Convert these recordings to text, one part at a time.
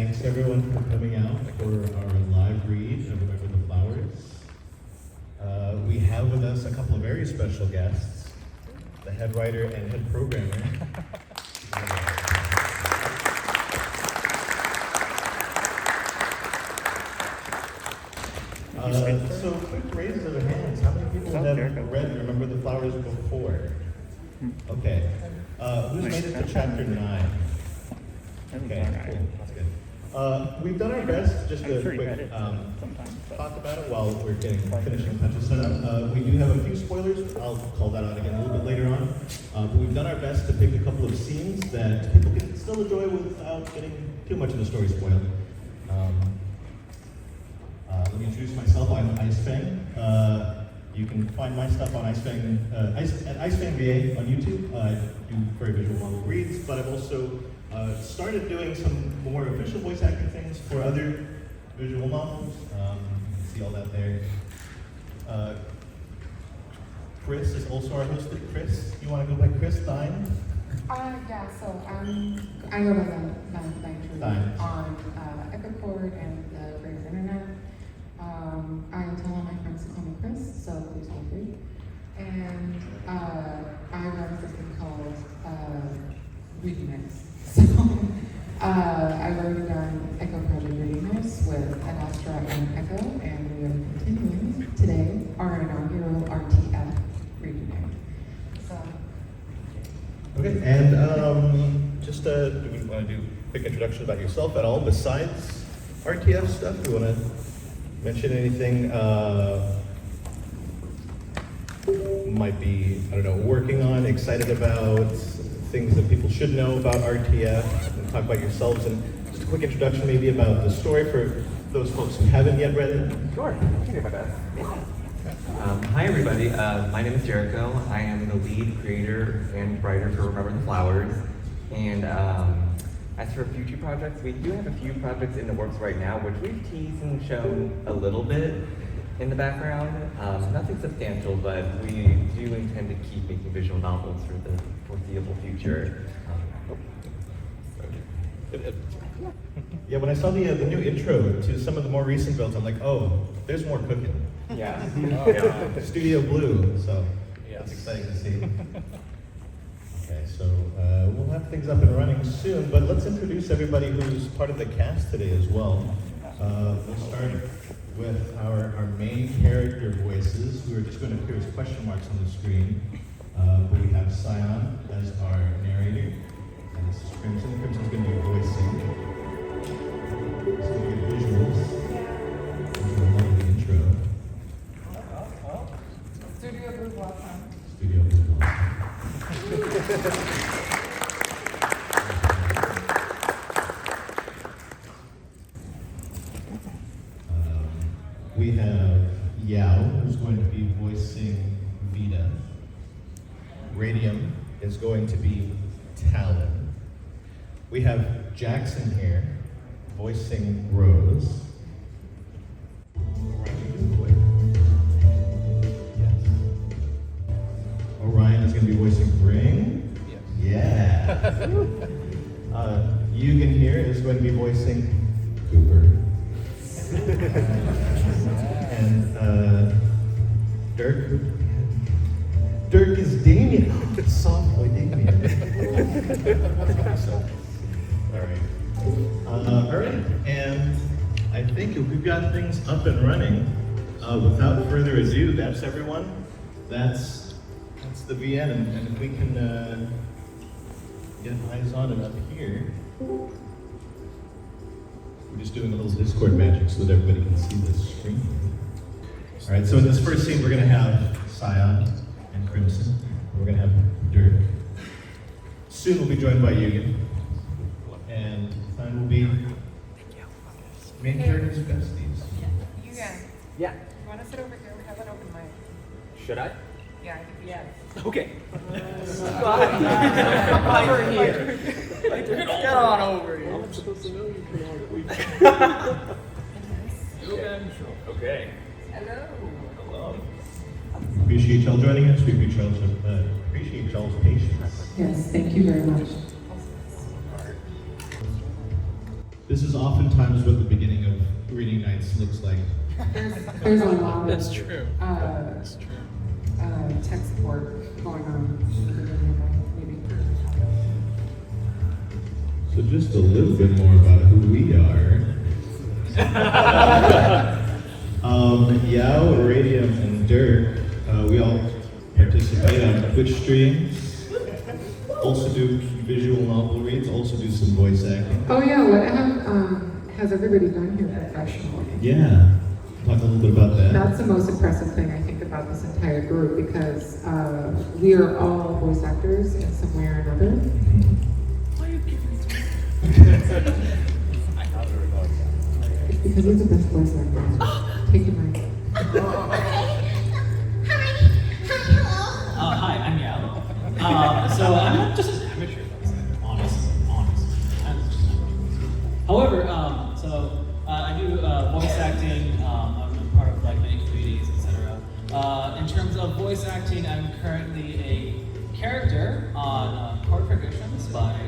Thanks everyone for coming out for our live read of Remember the Flowers. We have with us a couple of very special guests, the head writer and head programmer. So quick raises of the hands. How many people have read Remember the Flowers before? Okay. Who's made it to chapter 9? Okay, cool. That's good. We've done our best, just a quick talk about it while we're finishing touches set up. We do have a few spoilers. I'll call that out again a little bit later on. But we've done our best to pick a couple of scenes that people can still enjoy without getting too much of the story spoiled. Let me introduce myself. I'm Icefang. You can find my stuff on Icefang, at Icefang VA on YouTube. I do very visual novel reads, but I've also started doing some more official voice acting things for other visual novels. You can see all that there. Chris is also our host. Chris, you want to go by Chris Thyn? Yeah, so I go by the thynetruly on Echo Chord and the greater internet. I tell all my friends to call me Chris, so please feel free. And I run this thing called Reading Nights. So I've already done Echo Project Reading Nights with Astra and Echo, and we are continuing today our inaugural RtF Reading Night. So. Okay, and just do we want to do a quick introduction about yourself at all besides RtF stuff? Do you want to mention anything might be, I don't know, working on, excited about, things that people should know about RtF, and talk about yourselves, and just a quick introduction maybe about the story for those folks who haven't yet read it? Sure, I can do my best. Hi everybody, my name is Jericho. I am the lead creator and writer for Remember the Flowers. And as for future projects, we do have a few projects in the works right now, which we've teased and shown a little bit in the background. Nothing substantial, but we do intend to keep making visual novels for the foreseeable future. Yeah, when I saw the new intro to some of the more recent builds, I'm like, oh, there's more cooking. Yeah. Studio Blue, so that's exciting to see. Okay, so we'll have things up and running soon, but let's introduce everybody who's part of the cast today as well. We'll start with our main character voices, who are just going to appear as question marks on the screen. We have Cyan as our narrator, and this is Crimson. Crimson's going to be voicing. It's going to be visuals. Into a lovely intro. Studio Blue welcome. Studio Blue welcome. We have Yao, who's going to be voicing Vita. Radium is going to be Talon. We have Jackson here, voicing Rose. Yes. Orion is going to be voicing Ring. Yes. Yeah. Eugen here is going to be voicing Cooper. And Dirk is Damion. Soft boy Damion. All right, and I think if we've got things up and running, without further ado, that's everyone. That's the VN, and if we can get eyes on it up here. We're just doing a little Discord magic so that everybody can see the screen. All right, so in this first scene, we're going to have Cyan and Crimson. We're going to have Dirk. Soon we'll be joined by Eugen. And time will be main characters besties. Eugen. Yeah. You want to sit over here? We have an open mic. Should I? Yeah, I think we should. Okay. Over here. Get on over here. I'm supposed to know you can Okay. Hello. Hello. Appreciate y'all joining us. We appreciate y'all's patience. Yes, thank you very much. This is oftentimes what the beginning of reading nights looks like. There's a lot of That's true. That's true. tech support going on at the beginning of the meeting. So just a little bit more about who we are. Yao, Radium, and Dirk, we all participate on Twitch streams, also do visual novel reads, also do some voice acting. Oh yeah, what has everybody done here professionally? Yeah, talk a little bit about that. That's the most impressive thing I think about this entire group because we are all voice actors in some way or another. It's because he's the best voice actor. Take your mic. Hi, I'm Yao. So I'm not just an amateur, honest. However, I do voice acting. I'm part of like many communities, etc. In terms of voice acting, I'm currently a character on Court Traditions by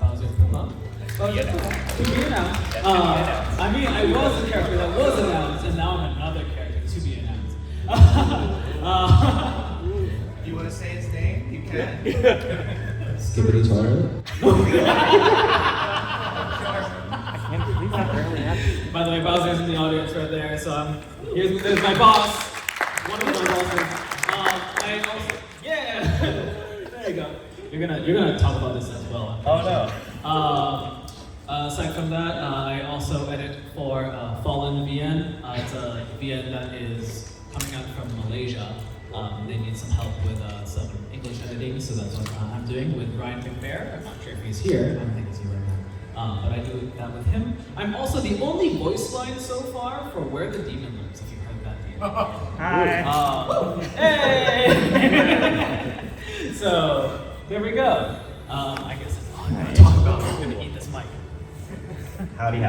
Bowser Puma. To be announced. I mean, I was a character that was announced, and now I'm another character to be announced. You want to say his name? You can. Skibbity toilet. By the way, Bowser's in the audience right there, so there's my boss. One of my bosses. I also, yeah. There you go. You're gonna talk about this as well. Oh no. Aside from that, I also edit for Fallen VN. It's a VN that is coming out from Malaysia. They need some help with some English editing, so that's what I'm doing with Ryan McBair. I'm not sure if he's here. I don't think he's here right now. But I do that with him. I'm also the only voice line so far for Where the Demon Lives, if you've heard that name. Hi. Hey! So, there we go. I guess that's all I'm going to talk about. I'm going to eat this mic. Howdy.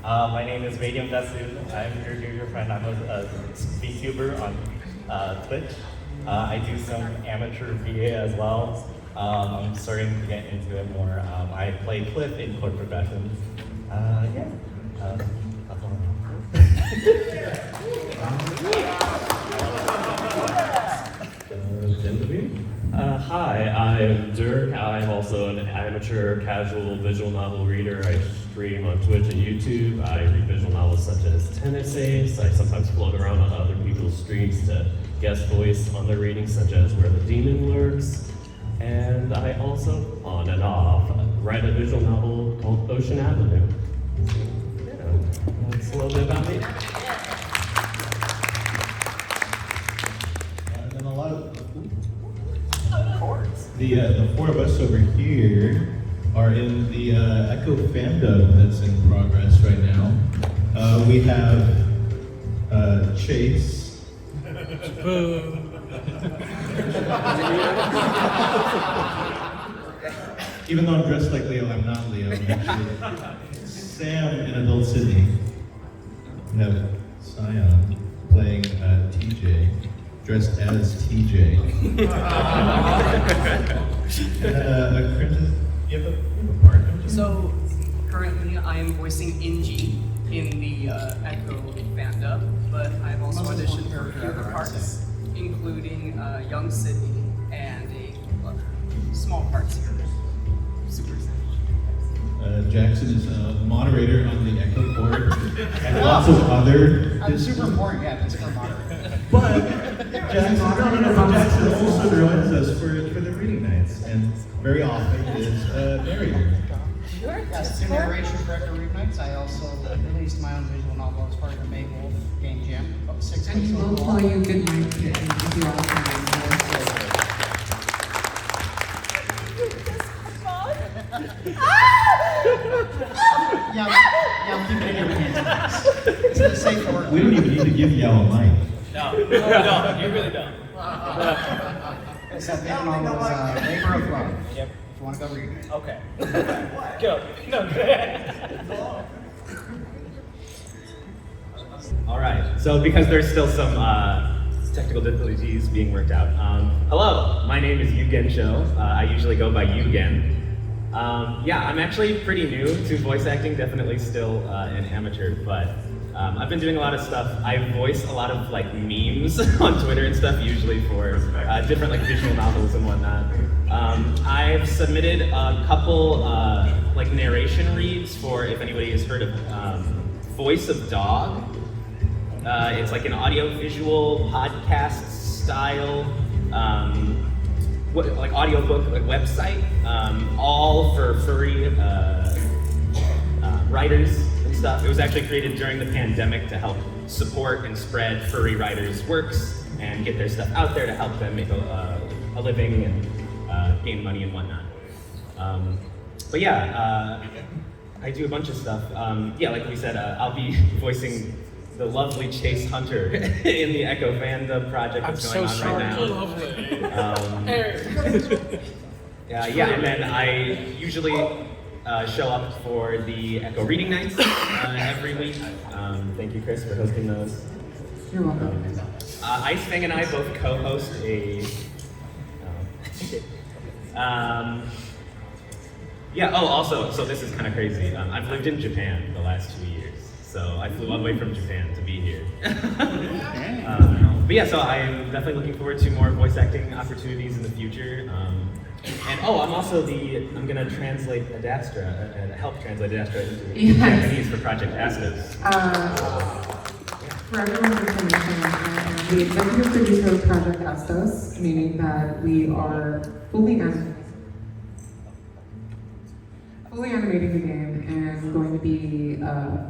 My name is Radium Dasun. I'm your dear friend. I'm a VTuber on Twitch. I do some amateur VA as well. I'm starting to get into it more. I play Cliff in Court Progressions. Yeah. That's all I know. Hi, I'm Dirk. I'm also an amateur casual visual novel reader. I stream on Twitch and YouTube. I read visual novels such as 10 essays. I sometimes float around on other people's streams to guest voice on their readings, such as Where the Demon Lurks. And I also, on and off, write a visual novel called Ocean Avenue. Yeah, that's a little bit about me. And then a lot of the four of us over here are in the Echo fandom that's in progress right now. We have Chase. Even though I'm dressed like Leo, I'm not Leo. I'm actually Sam in Adult Sydney. We have Sion playing TJ, dressed as TJ. Princess, you have a part. So currently I am voicing Inji in the Echo fandom, but I've also auditioned for a few other parts, including young Sydney and small parts here. Super excited. Jackson is a moderator on the Echo board and lots of other. I'm super important, yeah, that's for moderator. But Jackson also joins us for the reading nights, and very often is a narrator. Yes, in narration for RtF Reading Nights, I also released my own visual novel as part of the May Wolf Game Jam about 6 And weeks he will ago. call you good night and give you all kinds Yeah, keep it in your pants. It's a safe word. We don't even need to give Yao a mic. No, you really don't. It's that visual novel is Labor of Love. Yep. If you want to go read it. Okay. Go. No, All right, so because there's still some technical difficulties being worked out. Hello, my name is Yugen Cho. I usually go by Yugen. Yeah, I'm actually pretty new to voice acting, definitely still an amateur, but I've been doing a lot of stuff. I voice a lot of like memes on Twitter and stuff, usually for different like visual novels and whatnot. I've submitted a couple like narration reads for, if anybody has heard of Voice of Dog. It's like an audio-visual podcast style, like audiobook like website, all for furry writers and stuff. It was actually created during the pandemic to help support and spread furry writers' works and get their stuff out there to help them make a living and gain money and whatnot. But yeah, I do a bunch of stuff. Yeah, like we said, I'll be voicing the lovely Chase Hunter in the Echo Fandom project that's going on right now. Yeah, and then I usually show up for the Echo Reading Nights every week. Thank you, Chris, for hosting those. You're welcome. Icefang and I both co-host a. Yeah. Oh, also, so this is kind of crazy. I've lived in Japan the last 2 years. So I flew all the way from Japan to be here. But yeah, so I'm definitely looking forward to more voice acting opportunities in the future. And I'm gonna translate Adastra, and help translate Adastra into Japanese for Project Astos. For everyone's information, the executive producer of Project Astos, meaning that we are fully animating the game and going to be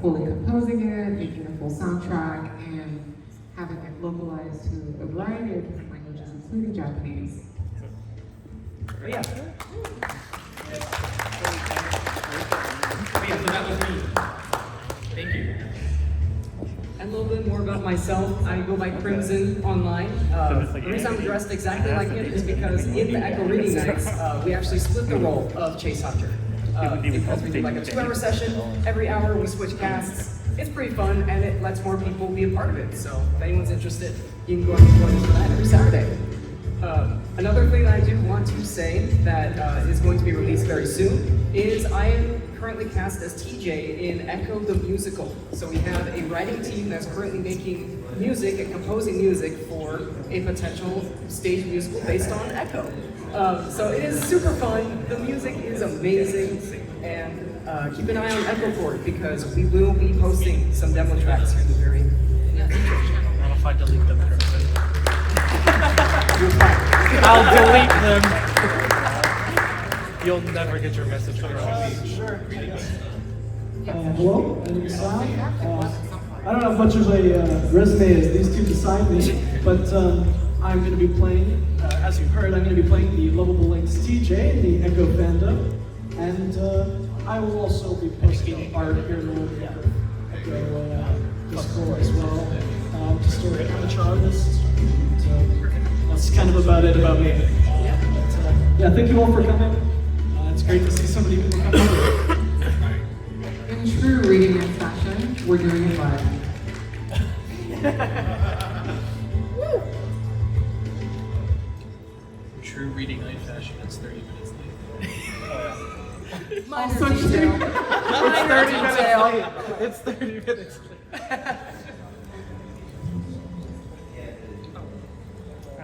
fully composing it, making a full soundtrack, and having it localized to a variety of different languages, including Japanese. Oh, yeah. So that was me. Thank you. A little bit more about myself. I go by Crimson online. The reason I'm dressed exactly like him is because in the Echo Reading Nights, we actually split the role of Chase Hunter. Because we do like a 2-hour session, every hour we switch casts. It's pretty fun and it lets more people be a part of it. So if anyone's interested, you can go and join us for that every Saturday. Another thing I do want to say that is going to be released very soon is I am currently cast as TJ in Echo the Musical. So we have a writing team that's currently making music and composing music for a potential stage musical based on Echo. So it is super fun, the music is amazing, and keep an eye on Echo for it because we will be posting some demo tracks here in the very near future. I don't know if I delete them correctly. I'll delete them. You'll never get your message across. Sure. Hello, my name is Sam. I don't have much of a resume as these two beside me, but I'm going to be playing, as you heard, I'm going to be playing the Lovable Links TJ in the Echo Fandom, and I will also be posting art here in the Echo Discord as well. Just an amateur artist. That's kind of about it about me. Yeah, thank you all for coming. It's great to see so many people come over. In true reading night fashion, we're doing it live. True reading night fashion, it's 30 minutes late. Also true. It's 30 minutes late. It's 30 minutes late.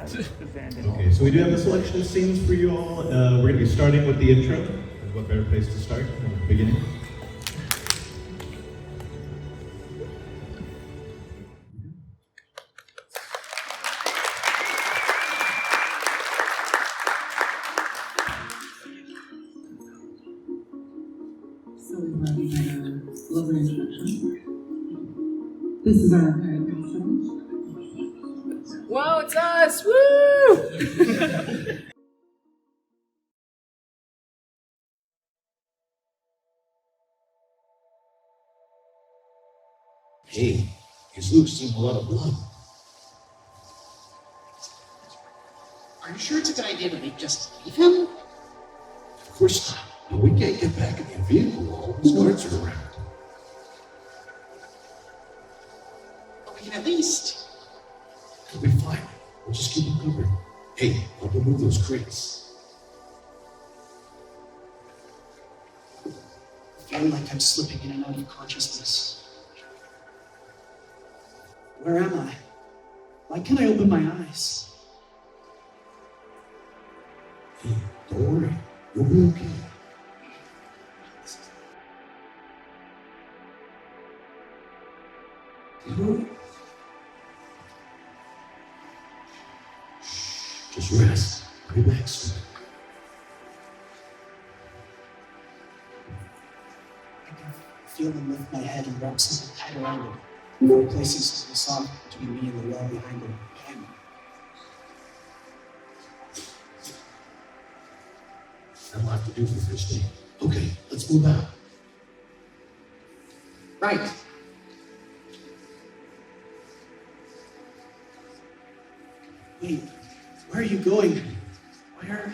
Okay, so we do have a selection of scenes for you all. We're going to be starting with the intro. What better place to start than at the beginning? So we've already had a lovely introduction. This is our very constant. Wow, it's us! Woo! Hey, he's losing a lot of blood. Are you sure it's a good idea to just leave him? Of course not. But we can't get back in the vehicle while all those guards are around. But we can at least. It'll be fine. We'll just keep them covered. Hey, help him move those crates. I feel like I'm slipping in and out of consciousness. Where am I? Why can't I open my eyes? Hey, don't worry. You'll be okay. Shh, just rest. Relax. I can feel them lift my head and wrap something tight around it before placing something soft between me and the wall behind it. That'll have to do for first day. Okay, let's move out. Right. Wait, where are you going? Where?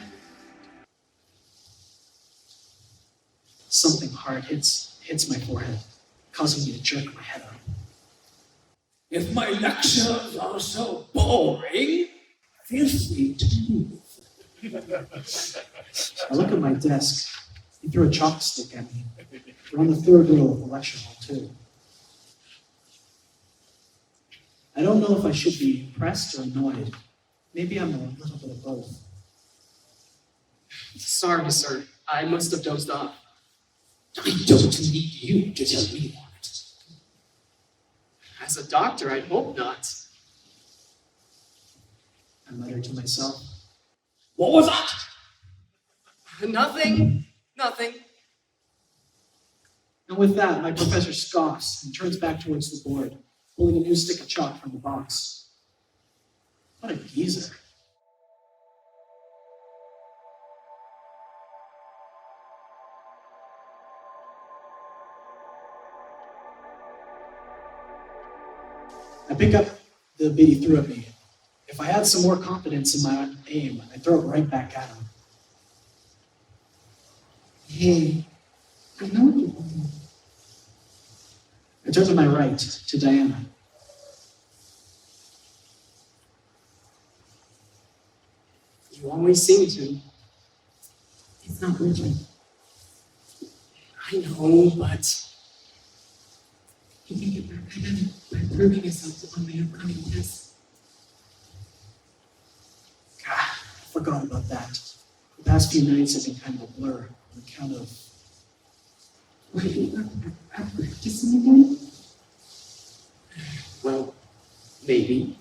Something hard hits my forehead, causing me to jerk my head up. If my lectures are so boring, feel free to leave. I look at my desk. He threw a chalk stick at me. We're on the third row of the lecture hall, too. I don't know if I should be impressed or annoyed. Maybe I'm a little bit of both. Sorry, sir. I must have dozed off. I don't need you to tell me that. As a doctor, I'd hope not. I muttered to myself. What was that? Nothing. Nothing. And with that, my professor scoffs and turns back towards the board, pulling a new stick of chalk from the box. What a geezer. I pick up the bit he threw at me. If I had some more confidence in my aim, I'd throw it right back at him. Hey, I know what you're doing. I turn to my right, to Diana. You always seem to. It's not urgent. I know, but You can get back at him by proving yourself on the upcoming test. God, I forgot about that. The past few nights have been kind of a blur on account of... What have you got at practicing again? well, maybe.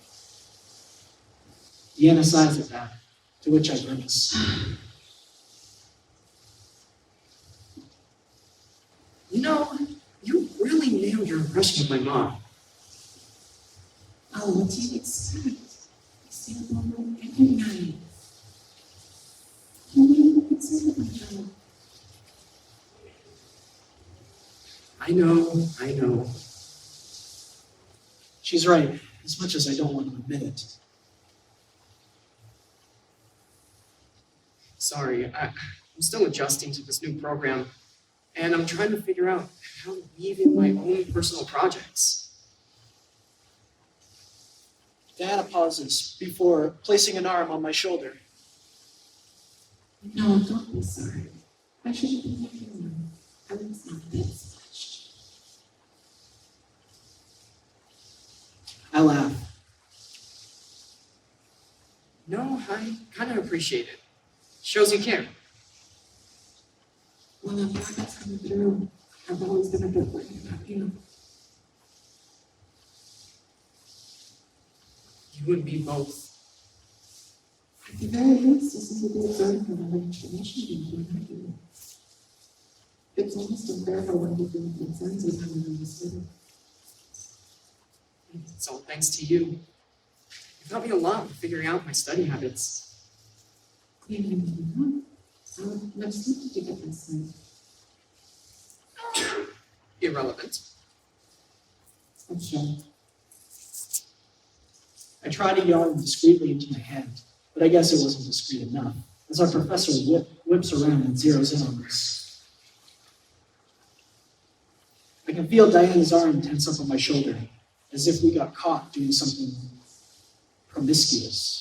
Deanna sighs at that, to which I grimace. You know, you really nailed your impression of my mom. Oh, what do you expect? I see it over every night. Can you be concerned about her? I know. She's right, as much as I don't want to admit it. Sorry, I'm still adjusting to this new program, and I'm trying to figure out how to weave in my own personal projects. Diana pauses before placing an arm on my shoulder. No, don't be sorry. I shouldn't be making one. I was not this much. I laugh. No, I kind of appreciate it. Shows you care. Well, I'm not that's coming through. I've always been a bit worried about you. You and me both. At the very least, this is a good sign for the transformation being doing you. It's almost unfair for one to feel consensus how we understood it. It's all thanks to you. You've helped me a lot with figuring out my study habits. Clearly, not. How much sleep did you get last night? Irrelevant. I'm sure. I try to yawn discreetly into my hand, but I guess it wasn't discreet enough, as our professor whips around and zeroes in on us. I can feel Diana's arm tense up on my shoulder, as if we got caught doing something promiscuous.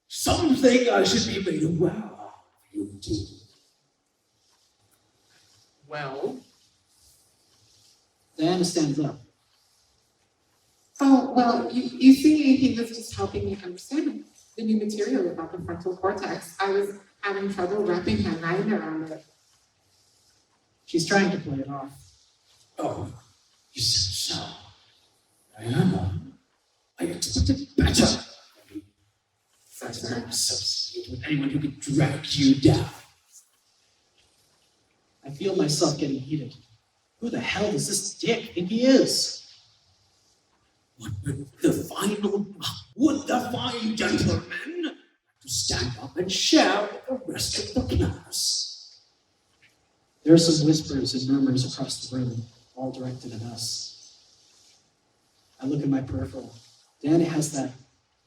Something I should be made aware of, you two. Well? Diana stands up. Oh, well, you see, he was just helping me understand the new material about the frontal cortex. I was having trouble wrapping my mind around it. She's trying to play it off. Oh, you said so. Diana, I expected better. That's why I'm associated with anyone who could drag you down. I feel myself getting heated. Who the hell does this dick think he is? Would the fine gentleman to stand up and share with the rest of the class? There are some whispers and murmurs across the room, all directed at us. I look at my peripheral. Diana has that,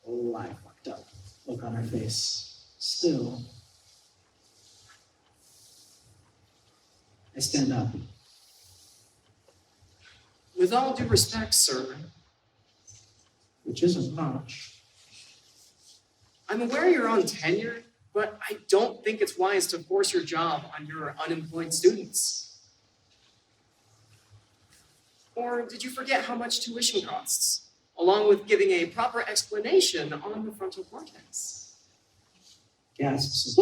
oh, I fucked up look on her face. Still, I stand up. With all due respect, sir, Which isn't much. I'm aware you're on tenure, but I don't think it's wise to force your job on your unemployed students. Or did you forget how much tuition costs, along with giving a proper explanation on the frontal cortex? Gasps.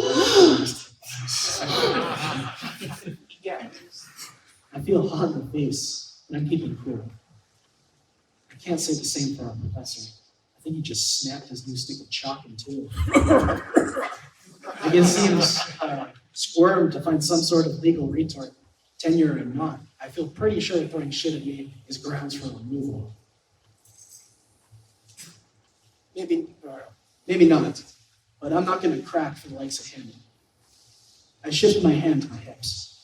Yeah. I feel hot in the face, but I'm keeping cool. I can't say the same for our professor. I think he just snapped his new stick of chalk in two. I can see him squirm to find some sort of legal retort, tenure or not. I feel pretty sure throwing shit at me is grounds for removal. Maybe not, but I'm not going to crack for the likes of him. I shift my hand to my hips.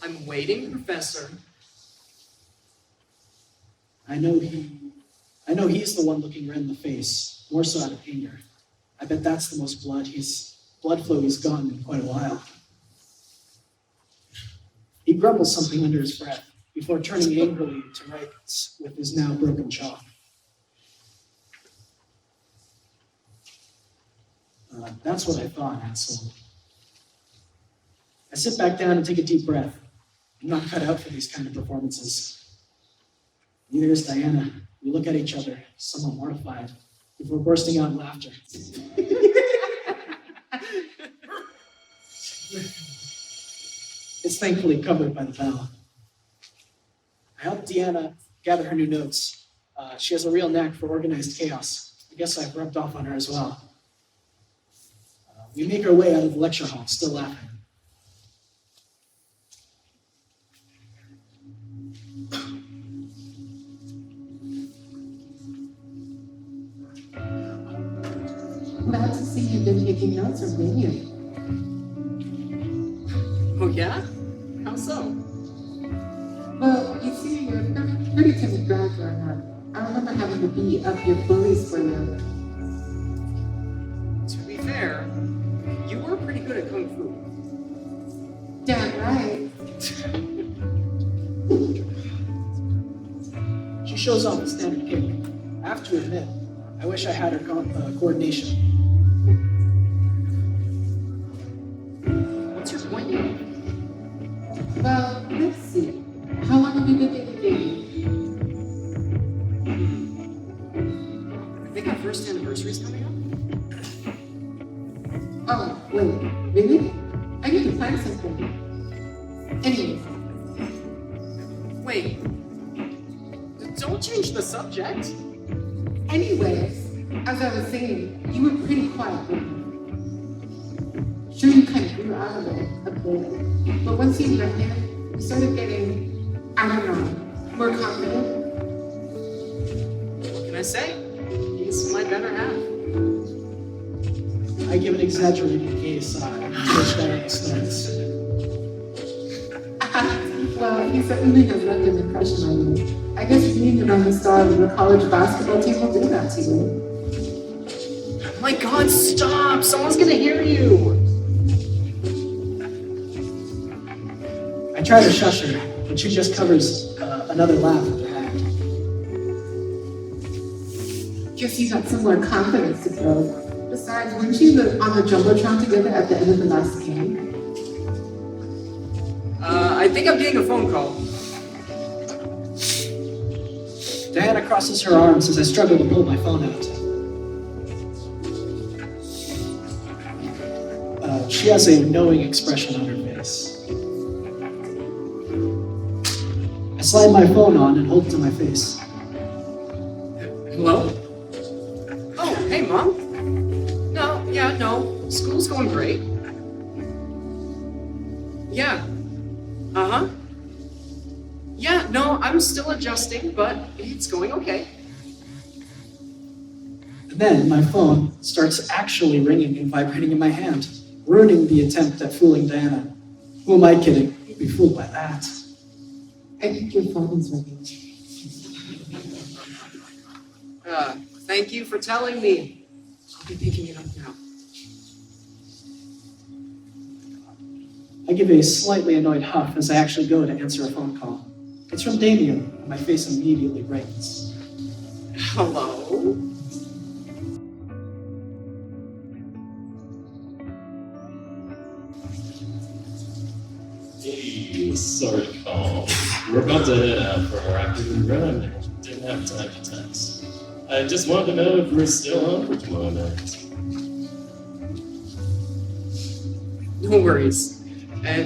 I'm waiting, Professor. I know he's the one looking red in the face, more so out of anger. I bet that's the most blood flow he's gotten in quite a while. He grumbles something under his breath before turning angrily to write with his now broken chalk. That's what I thought, asshole. I sit back down and take a deep breath. I'm not cut out for these kind of performances. Neither is Diana. We look at each other, somewhat mortified, before bursting out in laughter. It's thankfully covered by the bell. I help Deanna gather her new notes. She has a real knack for organized chaos. I guess I've rubbed off on her as well. We make our way out of the lecture hall, still laughing. Glad to see you've been taking notes from Damion. Oh yeah? How so? Well, you see, you're a pretty timid guy growing up. I remember having to beat up your bullies for you. To be fair, you were pretty good at Kung Fu. Damn right. She shows off the standard kick. I have to admit, I wish I had her coordination. What's your point now? Well, let's see. How long have you been in the game? I think our first anniversary's coming up. Oh, wait, really? I need to plan something. Anyways. Wait. Don't change the subject. Anyways, as I was saying, you were pretty quiet with me. Sure, you kind of grew out of it a bit, but once you got there, you started getting, I don't know, more confident. What can I say? He's my better half. I give an exaggerated gay sigh, which Diana snorts. Well, he certainly has left an impression on you. I guess being around the star of the college basketball team will do that to you. My God, stop! Someone's gonna hear you! I try to shush her, but she just covers another laugh with her hand. Guess you got some more confidence to build. Besides, weren't you on the Jumbotron together at the end of the last game? I think I'm getting a phone call. Diana crosses her arms as I struggle to pull my phone out. She has a knowing expression on her face. I slide my phone on and hold it to my face. Hello? Oh, hey, Mom. No, school's going great. Yeah. Uh-huh. Yeah, no, I'm still adjusting, but it's going okay. And then my phone starts actually ringing and vibrating in my hand, ruining the attempt at fooling Diana. Who am I kidding? You'd be fooled by that. I think your phone is ringing. Thank you for telling me. I'll be picking it up now. I give a slightly annoyed huff as I actually go to answer a phone call. It's from Damion, and my face immediately brightens. Hello? Hey, sorry to call. We're about to head out for our afternoon run. Didn't have time to text. I just wanted to know if we're still on for tomorrow night. No worries.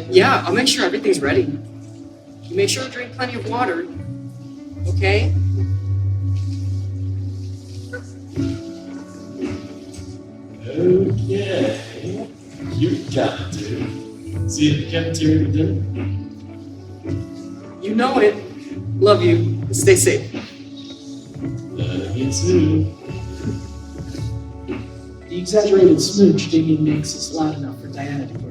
Yeah, I'll make sure everything's ready. You make sure to drink plenty of water, okay? Okay. You got it, dude. See you at the cafeteria for dinner? You know it. Love you. Stay safe. You too. The exaggerated smooch Damion makes is loud enough for Diana to hear.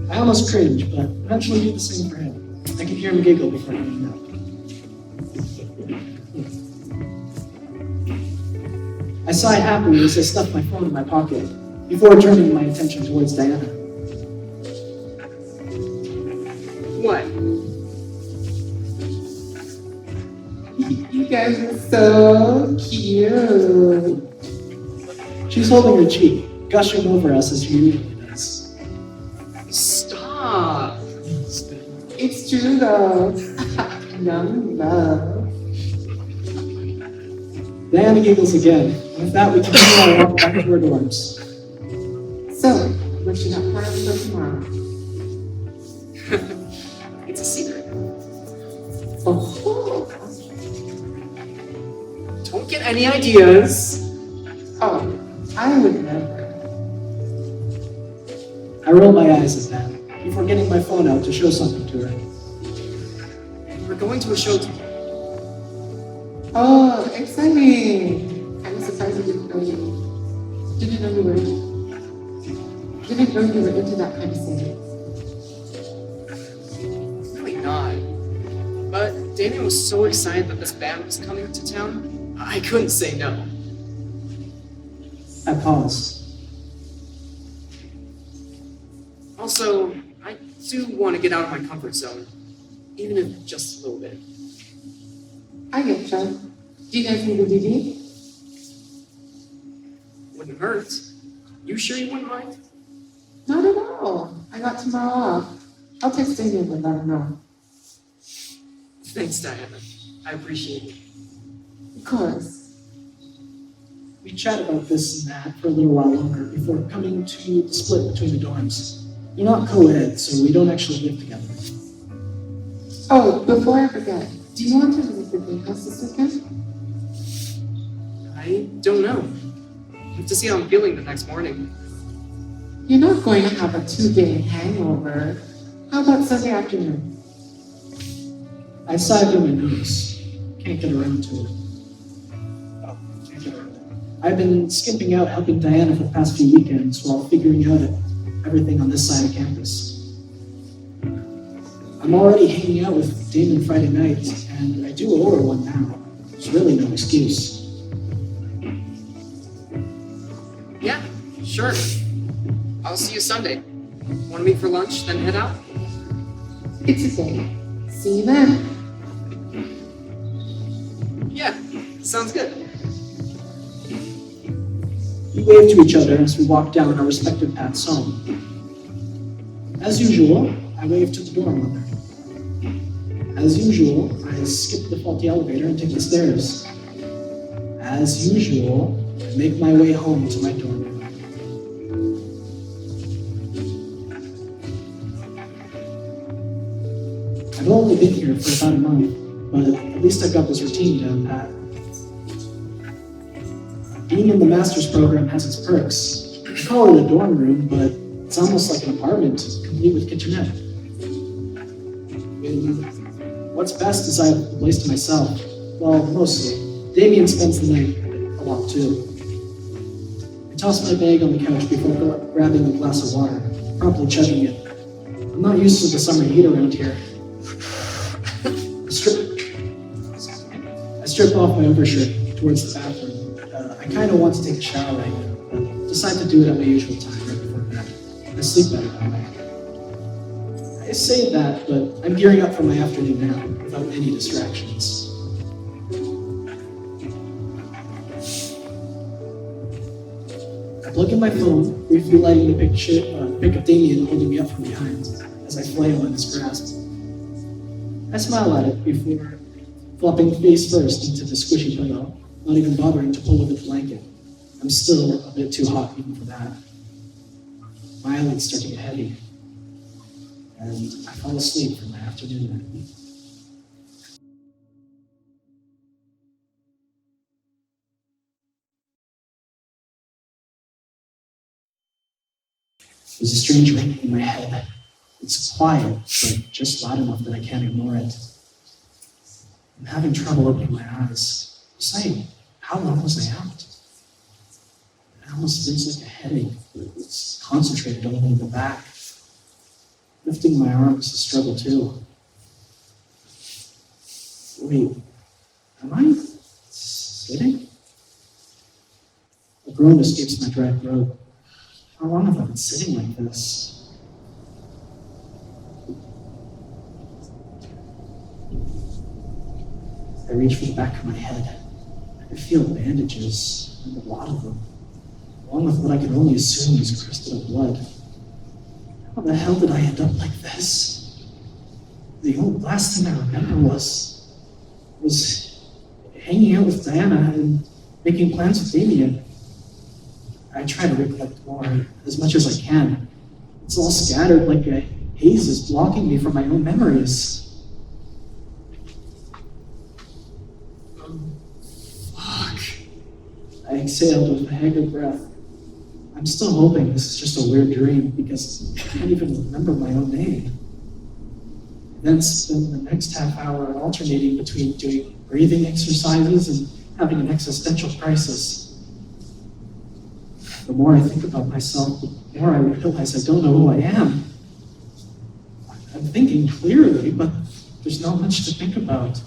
I almost cringe, but eventually do the same for him. I can hear him giggle before hanging up. I sigh happily as I stuff my phone in my pocket, before turning my attention towards Diana. What? You guys are so cute. She's holding her cheek, gushing over us as she usually does. Stop. It's true though. Young love. Diana giggles again, and with that we continue our walk back to our dorms. So, what you got planned for tomorrow? It's a secret. Oh. Don't get any ideas. Oh, I would never. I roll my eyes at that, before getting my phone out to show something to her. We're going to a show tomorrow. Oh, exciting! I'm surprised you didn't know you. Didn't know you were into that kind of thing. Really not. But Damion was so excited that this band was coming to town, I couldn't say no. I pause. Also, I do want to get out of my comfort zone, even if just a little bit. I get you. Do you guys need a DD? Wouldn't hurt. You sure you wouldn't mind? Not at all. I got tomorrow off. I'll text Damion and let him know. Thanks, Diana. I appreciate it. Of course. We chat about this and that for a little while longer before coming to the split between the dorms. We're not co-ed, so we don't actually live together. Oh, before I forget, do you want to visit the greenhouse this weekend? I don't know. I have to see how I'm feeling the next morning. You're not going to have a 2-day hangover. How about Sunday afternoon? I sigh through my nose. Can't get around to it. Oh, can't get around to it. I've been skimping out helping Diana for the past few weekends while figuring out everything on this side of campus. I'm already hanging out with Damion Friday night, and I do owe her one now. There's really no excuse. Yeah, sure. I'll see you Sunday. Want to meet for lunch, then head out? It's a day. See you then. Yeah, sounds good. We wave to each other as we walk down our respective paths home. As usual, I wave to the dorm mother. As usual, I skip the faulty elevator and take the stairs. As usual, I make my way home to my dorm room. I've only been here for about a month, but at least I've got this routine down pat. Being in the master's program has its perks. I call it a dorm room, but it's almost like an apartment, complete with kitchenette. What's best is I have the place to myself. Well, mostly. Damion spends the night a lot too. I toss my bag on the couch before grabbing a glass of water, promptly chugging it. I'm not used to the summer heat around here. I strip off my overshirt towards the bathroom. I kind of want to take a shower right now, but decide to do it at my usual time right before bed. I sleep better that way. I say that, but I'm gearing up for my afternoon nap without any distractions. I plug in my phone, briefly lighting the pic of Damion holding me up from behind as I flail in his grasp. I smile at it before flopping face first into the squishy pillow, not even bothering to pull over the blanket. I'm still a bit too hot even for that. My eyelids start to get heavy, and I fall asleep for my afternoon nap. There's a strange ringing in my head. It's quiet, but just loud enough that I can't ignore it. I'm having trouble opening my eyes. Say, how long was I out? It almost feels like a headache, but it's concentrated only in the back. Lifting my arms is a struggle too. Wait, am I sitting? A groan escapes my dry throat. How long have I been sitting like this? I reach for the back of my head. I feel bandages, and a lot of them, along with what I can only assume is crusted up blood. How the hell did I end up like this? The last thing I remember was hanging out with Diana and making plans with Damion. I try to recollect more, as much as I can. It's all scattered like a haze is blocking me from my own memories. I exhaled with a haggard breath. I'm still hoping this is just a weird dream because I can't even remember my own name. I then spend the next half hour alternating between doing breathing exercises and having an existential crisis. The more I think about myself, the more I realize I don't know who I am. I'm thinking clearly, but there's not much to think about.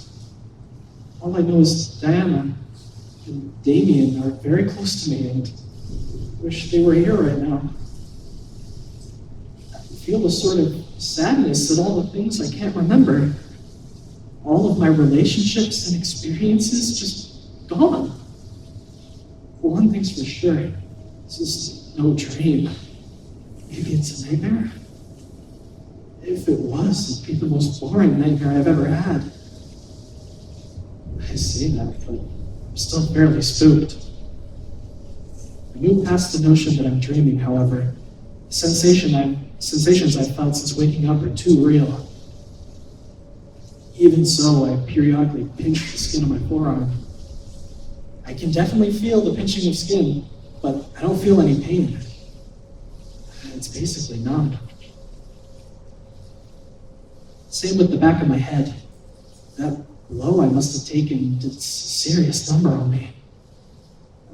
All I know is Diana and Damion are very close to me and wish they were here right now. I feel a sort of sadness at all the things I can't remember. All of my relationships and experiences just gone. For one thing's for sure, this is no dream. Maybe it's a nightmare? If it was, it'd be the most boring nightmare I've ever had. I say that, but I'm still fairly spooked. I move past the notion that I'm dreaming, however. The sensations I've felt since waking up are too real. Even so, I periodically pinch the skin of my forearm. I can definitely feel the pinching of skin, but I don't feel any pain. It's basically numb. Same with the back of my head. That blow I must have taken did a serious number on me.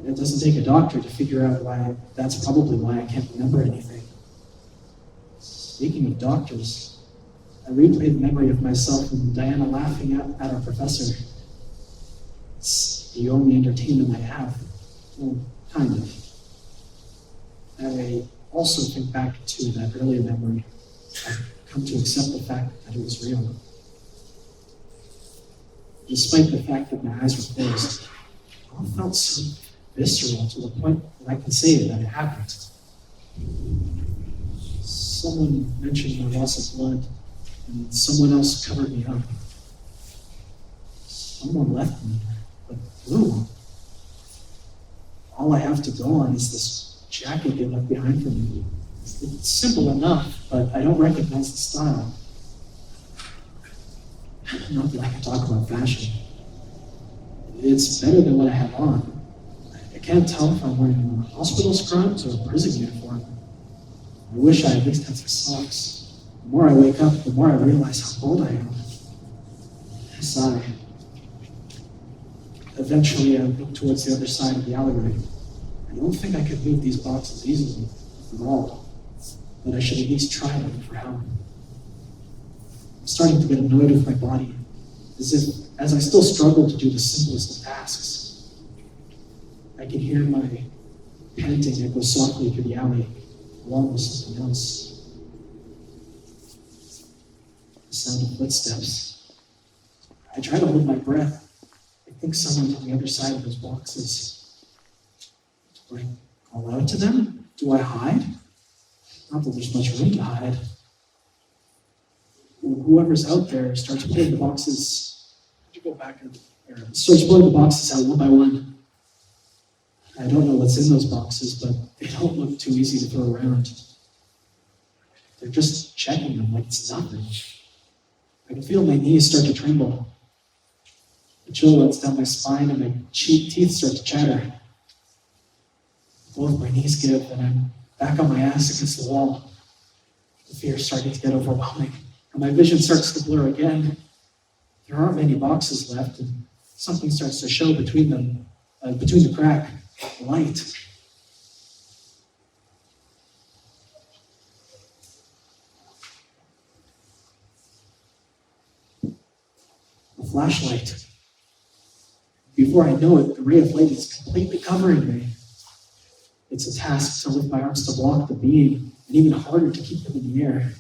It doesn't take a doctor to figure out why. That's probably why I can't remember anything. Speaking of doctors, I replay the memory of myself and Diana laughing at our professor. It's the only entertainment I have. Well, kind of. I also think back to that earlier memory. I've come to accept the fact that it was real. Despite the fact that my eyes were closed, it all felt so visceral to the point that I can say that it happened. So Someone mentioned my loss of blood, and someone else covered me up. Someone left me, but who? All I have to go on is this jacket they left behind for me. It's simple enough, but I don't recognize the style. Not that I can talk about fashion. It's better than what I have on. I can't tell if I'm wearing hospital scrubs or a prison uniform. I wish I at least had some socks. The more I wake up, the more I realize how cold I am. I sigh. Eventually, I look towards the other side of the alleyway. I don't think I could move these boxes easily, at all. But I should at least try to look for help. I'm starting to get annoyed with my body, as I still struggle to do the simplest of tasks. I can hear my panting echo softly through the alley, along with something else. The sound of footsteps. I try to hold my breath. I think someone's on the other side of those boxes. Do I call out to them? Do I hide? Not that there's much room to hide. Whoever's out there starts pulling the boxes. Starts pulling the boxes out one by one. I don't know what's in those boxes, but they don't look too easy to throw around. They're just checking them like it's nothing. I can feel my knees start to tremble. The chill runs down my spine and my teeth start to chatter. Both my knees give and I'm back on my ass against the wall. The fear is starting to get overwhelming, and my vision starts to blur again. There aren't many boxes left, and something starts to show between them, between the crack, light. A flashlight. Before I know it, the ray of light is completely covering me. It's a task to lift my arms to block the beam, and even harder to keep them in the air.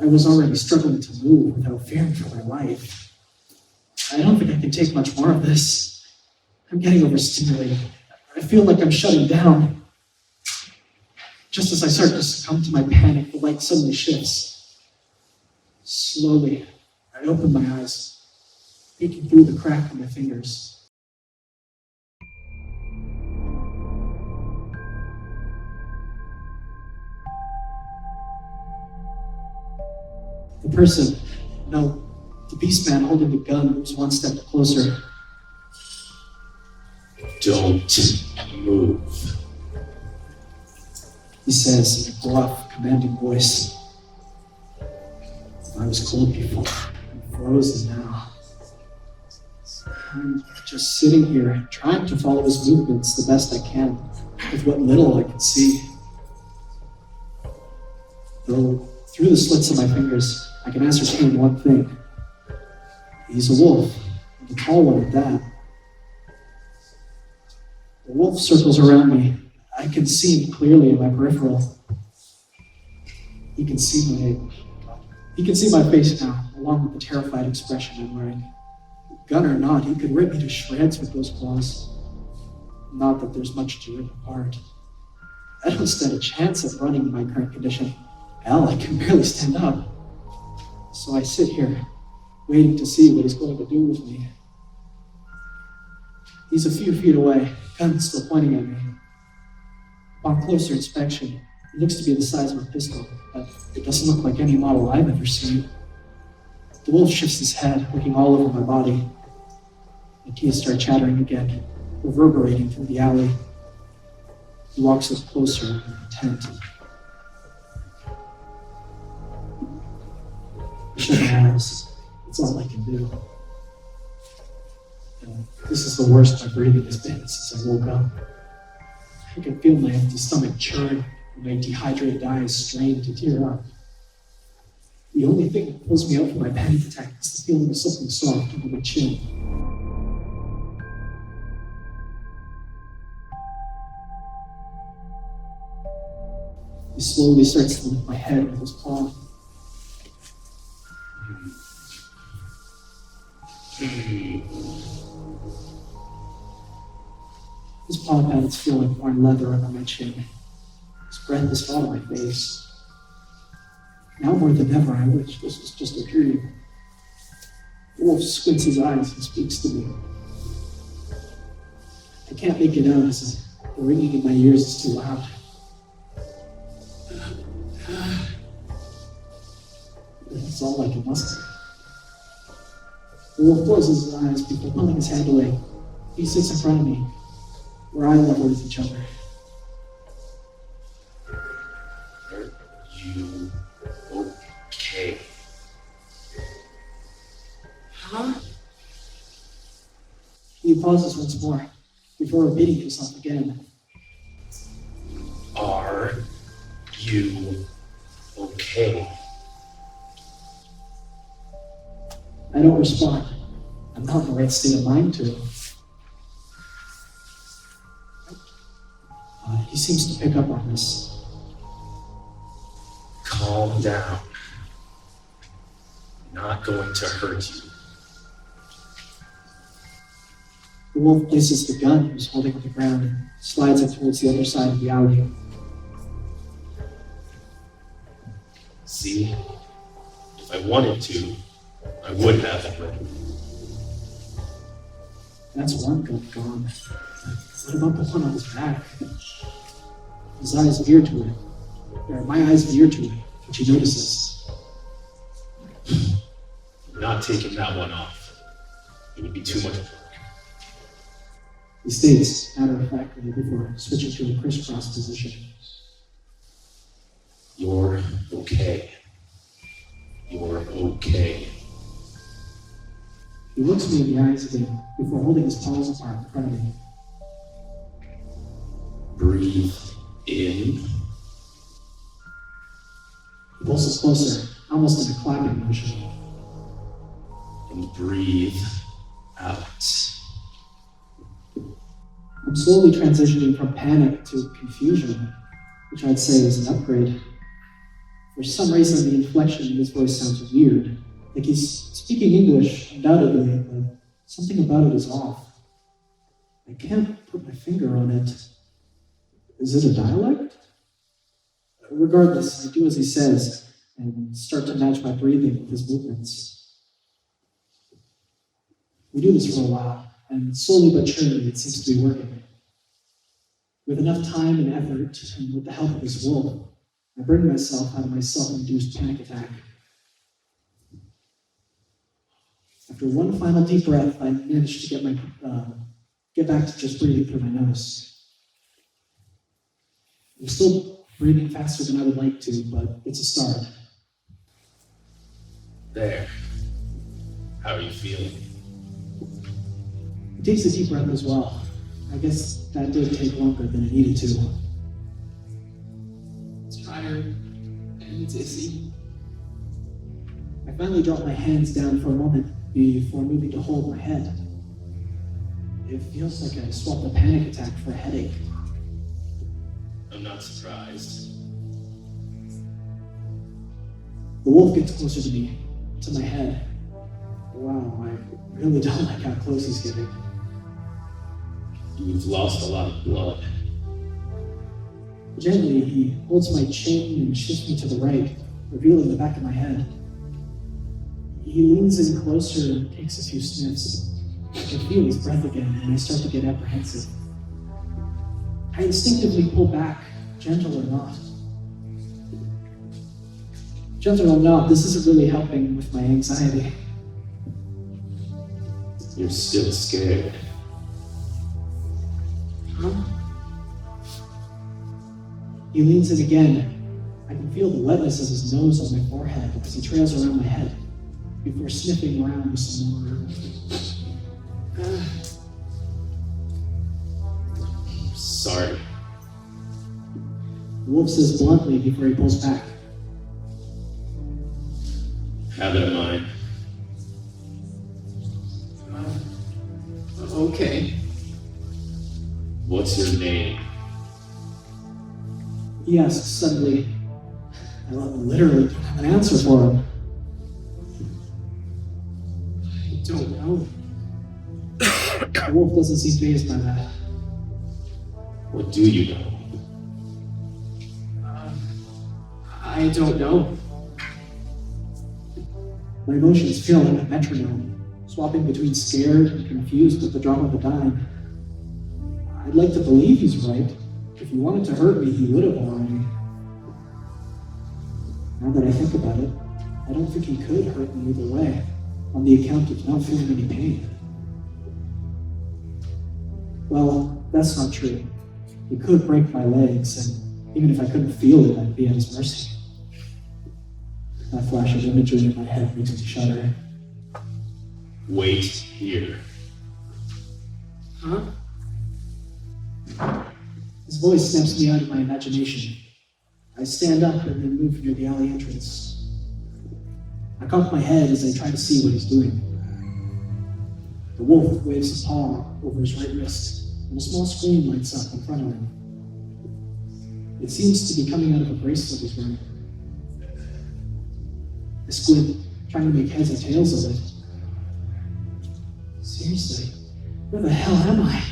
I was already struggling to move without fearing for my life. I don't think I can take much more of this. I'm getting overstimulated. I feel like I'm shutting down. Just as I start to succumb to my panic, the light suddenly shifts. Slowly, I open my eyes, peeking through the crack in my fingers. The person, no, the beast man holding the gun moves one step closer. Don't move, He says in a gruff, commanding voice. I was cold before, I'm frozen now. I'm just sitting here, trying to follow his movements the best I can, with what little I can see. Though through the slits of my fingers, I can ascertain one thing. He's a wolf, and a tall one at that. The wolf circles around me. I can see him clearly in my peripheral. He can see my face now, along with the terrified expression I'm wearing. Gun or not, he could rip me to shreds with those claws. Not that there's much to rip apart. I don't stand a chance of running in my current condition. Hell, I can barely stand up. So I sit here, waiting to see what he's going to do with me. He's a few feet away, gun still pointing at me. On closer inspection, it looks to be the size of a pistol, but it doesn't look like any model I've ever seen. The wolf shifts his head, looking all over my body. My teeth start chattering again, reverberating through the alley. He walks us closer, intent. I shut my eyes. It's all I can do. This is the worst my breathing has been since I woke up. I can feel my empty stomach churn and my dehydrated eyes strain to tear up. The only thing that pulls me out from my panic attack is the feeling of something soft under my chin. He slowly starts to lift my head with his palm. His palm pads feel like worn leather under my chin. His breath is hot on my face. Now more than ever, I wish this was just a dream. The wolf squints his eyes and speaks to me. I can't make it out as the ringing in my ears is too loud. It's all like it must be. The wolf closes his eyes before pulling his hand away. He sits in front of me. We're eye level with each other. Are you okay? Huh? He pauses once more before repeating himself again. Are you okay? I don't respond. I'm not in the right state of mind to. He seems to pick up on this. Calm down. I'm not going to hurt you. The wolf places the gun he was holding on the ground and slides it towards the other side of the alley. See? If I wanted to, I would have. That's one gun gone. What about the one on his back? His eyes veer to it. Or my eyes veer to it, which he notices. I'm not taking that one off. It would be too much work. He states, matter-of-factly, before switching to a crisscross position. You're okay. You're okay. He looks me in the eyes again before holding his paws apart in front of me. Breathe in. He pulses closer, almost in a clapping motion. And breathe out. I'm slowly transitioning from panic to confusion, which I'd say is an upgrade. For some reason, the inflection in his voice sounds weird, like he's speaking English, undoubtedly, but something about it is off. I can't put my finger on it. Is it a dialect? Regardless, I do as he says and start to match my breathing with his movements. We do this for a while, and slowly but surely it seems to be working. With enough time and effort, and with the help of this wolf, I bring myself out of my self-induced panic attack. After one final deep breath, I manage to get back to just breathing through my nose. I'm still breathing faster than I would like to, but it's a start. There. How are you feeling? He takes a deep breath as well. I guess that did take longer than it needed to. Tired and dizzy. I finally drop my hands down for a moment before moving to hold my head. It feels like I swapped a panic attack for a headache. I'm not surprised. The wolf gets closer to me, to my head. Wow, I really don't like how close he's getting. You've lost a lot of blood. Gently, he holds my chin and shifts me to the right, revealing the back of my head. He leans in closer and takes a few sniffs. I can feel his breath again, and I start to get apprehensive. I instinctively pull back, gentle or not. Gentle or not, this isn't really helping with my anxiety. You're still scared. Huh? He leans in again. I can feel the wetness of his nose on my forehead as he trails around my head, before sniffing around with some more. Sorry. The wolf says bluntly before he pulls back. Habit of mine. Okay. What's your name? He asks suddenly. I literally don't have an answer for him. I don't know. The wolf doesn't seem fazed by that. What do you know? I don't know. My emotions feel like a metronome, swapping between scared and confused at the drop of a dime. I'd like to believe he's right. If he wanted to hurt me, he would have already. Now that I think about it, I don't think he could hurt me either way, on the account of not feeling any pain. Well, that's not true. He could break my legs, and even if I couldn't feel it, I'd be at his mercy. That flash of imagery in my head makes me shudder. Wait here. Huh? His voice snaps me out of my imagination. I stand up and then move near the alley entrance. I cock my head as I try to see what he's doing. The wolf waves a paw over his right wrist, and a small screen lights up in front of him. It seems to be coming out of a bracelet he's wearing. I squint, trying to make heads or tails of it. Seriously, where the hell am I?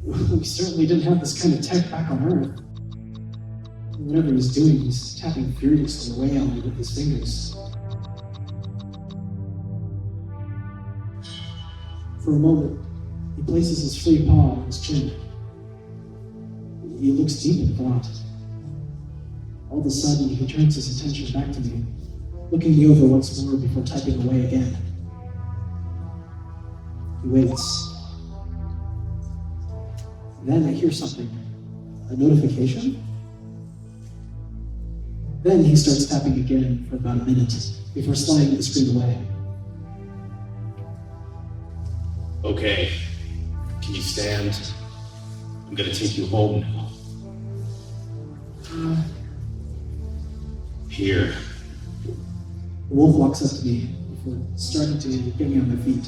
We certainly didn't have this kind of tech back on Earth. Whatever he's doing, he's tapping furiously away on me with his fingers. For a moment, he places his free paw on his chin. He looks deep in thought. All of a sudden, he turns his attention back to me, looking me over once more before typing away again. He waits. Then I hear something. A notification? Then he starts tapping again for about a minute before sliding the screen away. Okay, can you stand? I'm gonna take you home now. Here. The wolf walks up to me before starting to get me on my feet.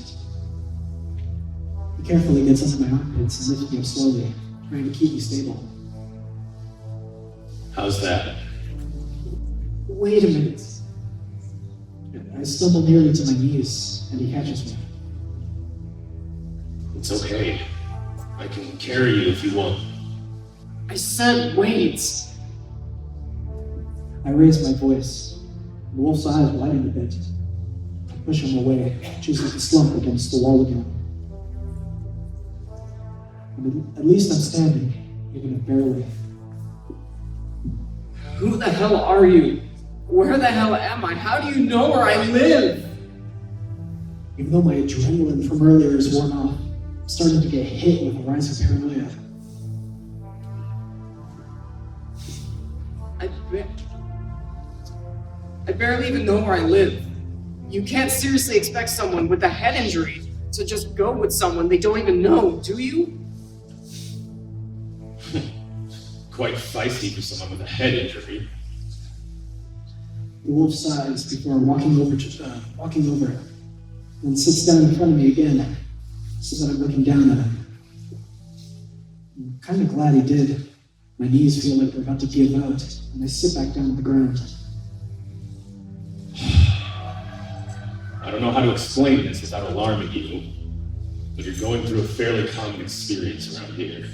He carefully gets under my armpits and lifts me up slowly, trying to keep me stable. How's that? Wait a minute. I stumble nearly to my knees, and he catches me. It's okay. I can carry you if you want. I said wait! I raise my voice. The wolf's eyes widen a bit. I push him away, choosing to slump against the wall again. At least I'm standing, even if barely. Who the hell are you? Where the hell am I? How do you know where I live? Even though my adrenaline from earlier is worn off, I'm starting to get hit with a rise of paranoia. I barely even know where I live. You can't seriously expect someone with a head injury to just go with someone they don't even know, do you? Quite feisty for someone with a head injury. The wolf sighs before walking over, and sits down in front of me again, so that I'm looking down at him. I'm kind of glad he did. My knees feel like they're about to give out, and I sit back down on the ground. I don't know how to explain this without alarming you, but you're going through a fairly common experience around here.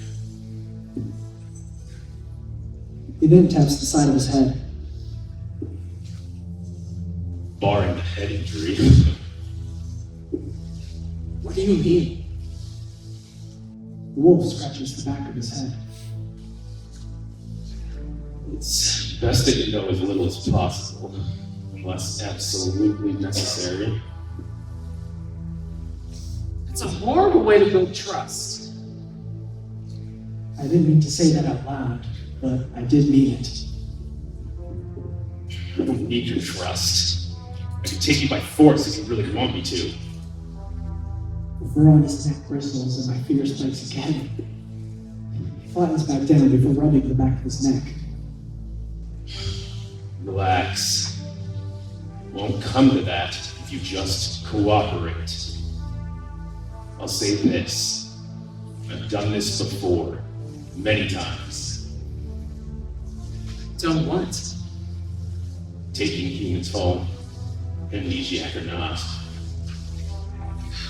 He then taps the side of his head. Barring the head injury. What do you mean? The wolf scratches the back of his head. It's best that you know as little as possible, unless absolutely necessary. It's a horrible way to build trust. I didn't mean to say that out loud, but I did mean it. I don't need your trust. I can take you by force if you really want me to. The fur on his neck bristles and my fear spikes again. He flattens back down before rubbing the back of his neck. Relax. Won't come to that if you just cooperate. I'll say this. I've done this before, many times. Done what? Taking humans home, amnesiac or not.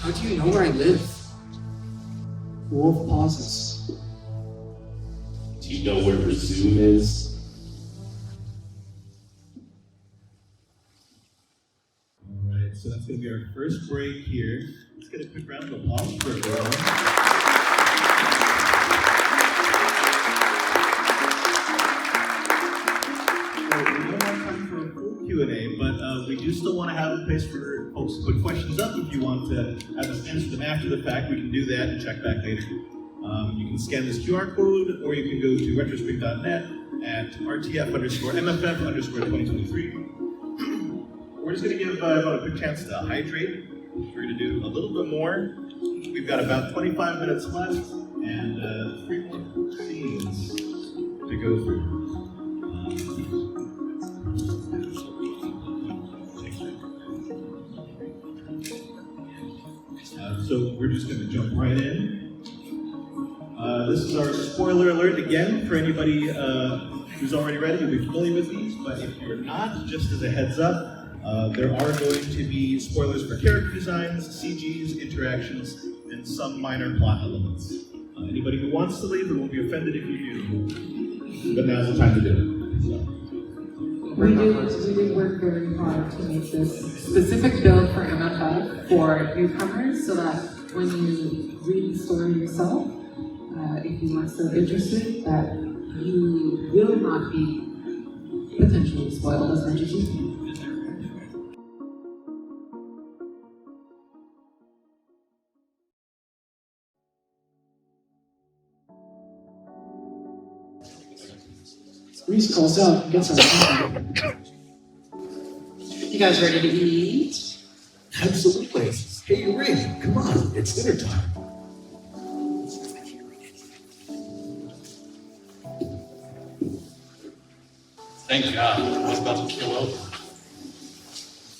How do you know where I live? The wolf pauses. Do you know where Resume is? Alright, so that's going to be our first break here. Let's get a quick round of applause for everyone. We don't have time for a full Q&A, but we do still want to have a place for folks to put questions up. If you want to have us answer them after the fact, we can do that and check back later. You can scan this QR code, or you can go to retrospring.net at RtF_MFF_2023. We're just going to give everyone a quick chance to hydrate. We're going to do a little bit more. We've got about 25 minutes left and 3 more scenes to go through. So we're just going to jump right in. This is our spoiler alert again for anybody who's already ready. You'll be familiar with these, but if you're not, just as a heads up, there are going to be spoilers for character designs, CGs, interactions, and some minor plot elements. Anybody who wants to leave, we won't be offended if you do, but now's the time to do it. So. We did work very hard to make this specific build for MFF for newcomers, so that when you read the story yourself, if you are so interested, that you will not be potentially spoiled as much as you can. Reese calls out and gets our You guys ready to eat? Absolutely. Hey, Ray, come on, it's dinner time. Thank God, I was about to kill over.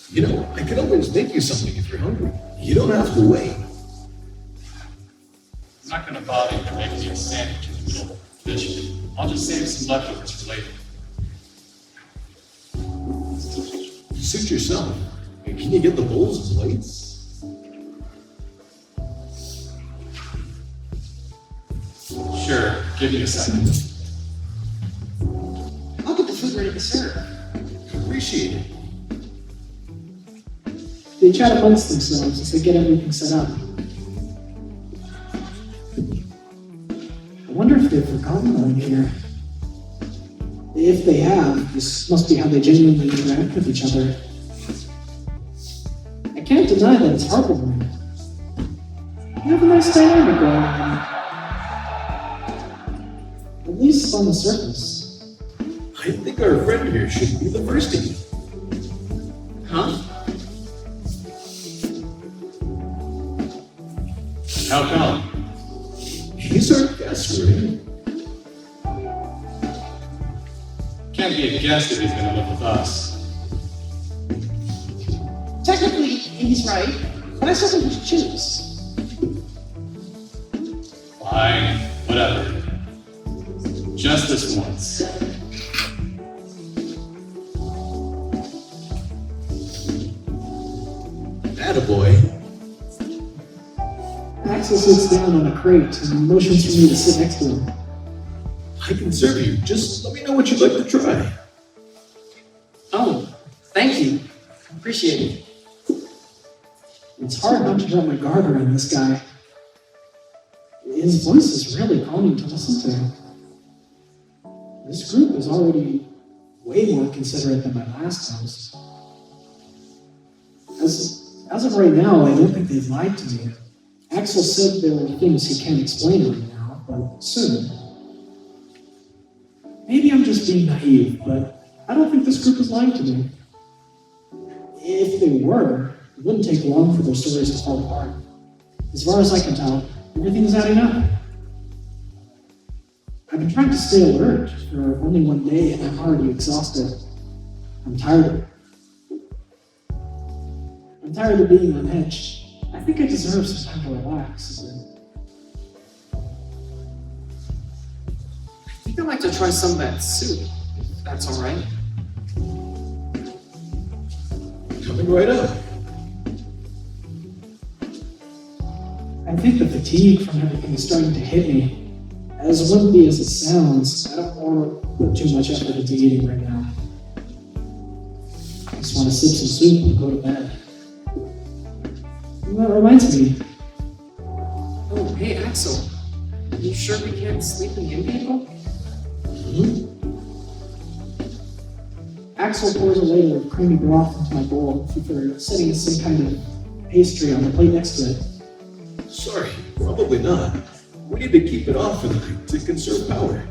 You know, I could always make you something if you're hungry. You don't have to wait. I'm not gonna bother you to make me a sandwich in the middle of the dish. I'll just save some leftovers for later. Suit yourself. Can you get the bowls and plates? Sure, give me a second. I'll get the food ready to serve. Appreciate it. They chat amongst themselves as they get everything set up. I wonder if they've forgotten one here. If they have, this must be how they genuinely interact with each other. I can't deny that it's heartwarming. You have a nice dynamic going on. At least on the surface. I think our friend here should be the first to eat. Huh? How come? He's our guest, Ray. Can't be a guest if he's gonna live with us. Technically, he's right, but I still think we should choose. Fine, whatever. Just this once. Attaboy. Axel sits down on a crate and motions for me to sit next to him. I can serve you. Just let me know what you'd like to try. Oh, thank you. Appreciate it. It's hard not to drop my guard around this guy. His voice is really calming to listen to. This group is already way more considerate than my last host. As of right now, I don't think they've lied to me. Axel said there are things he can't explain right now, but soon. Maybe I'm just being naive, but I don't think this group is lying to me. If they were, it wouldn't take long for their stories to fall apart. As far as I can tell, everything's adding up. I've been trying to stay alert for only one day and I'm already exhausted. I'm tired of being on edge. I think I deserve some time to relax. I think I'd like to try some of that soup, if that's all right. Coming right up. I think the fatigue from everything is starting to hit me. As wimpy as it sounds, I don't want to put too much effort into eating right now. I just want to sip some soup and go to bed. That reminds me. Oh, hey, Axel. Are you sure we can't sleep in the in-vehicle? Axel pours a layer of creamy broth into my bowl before setting some kind of pastry on the plate next to it. Sorry, probably not. We need to keep it off for the night to conserve power.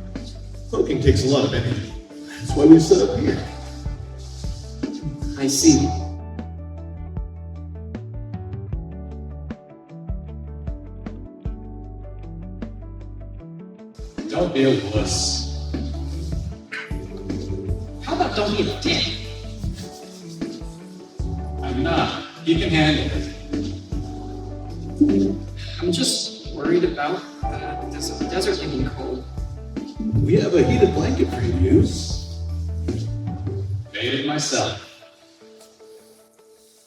Cloaking takes a lot of energy. That's why we set up here. I see. Don't be a wuss. How about don't be a dick? I'm not. You can handle it. I'm just worried about the desert getting cold. We have a heated blanket for you to use. Made it myself.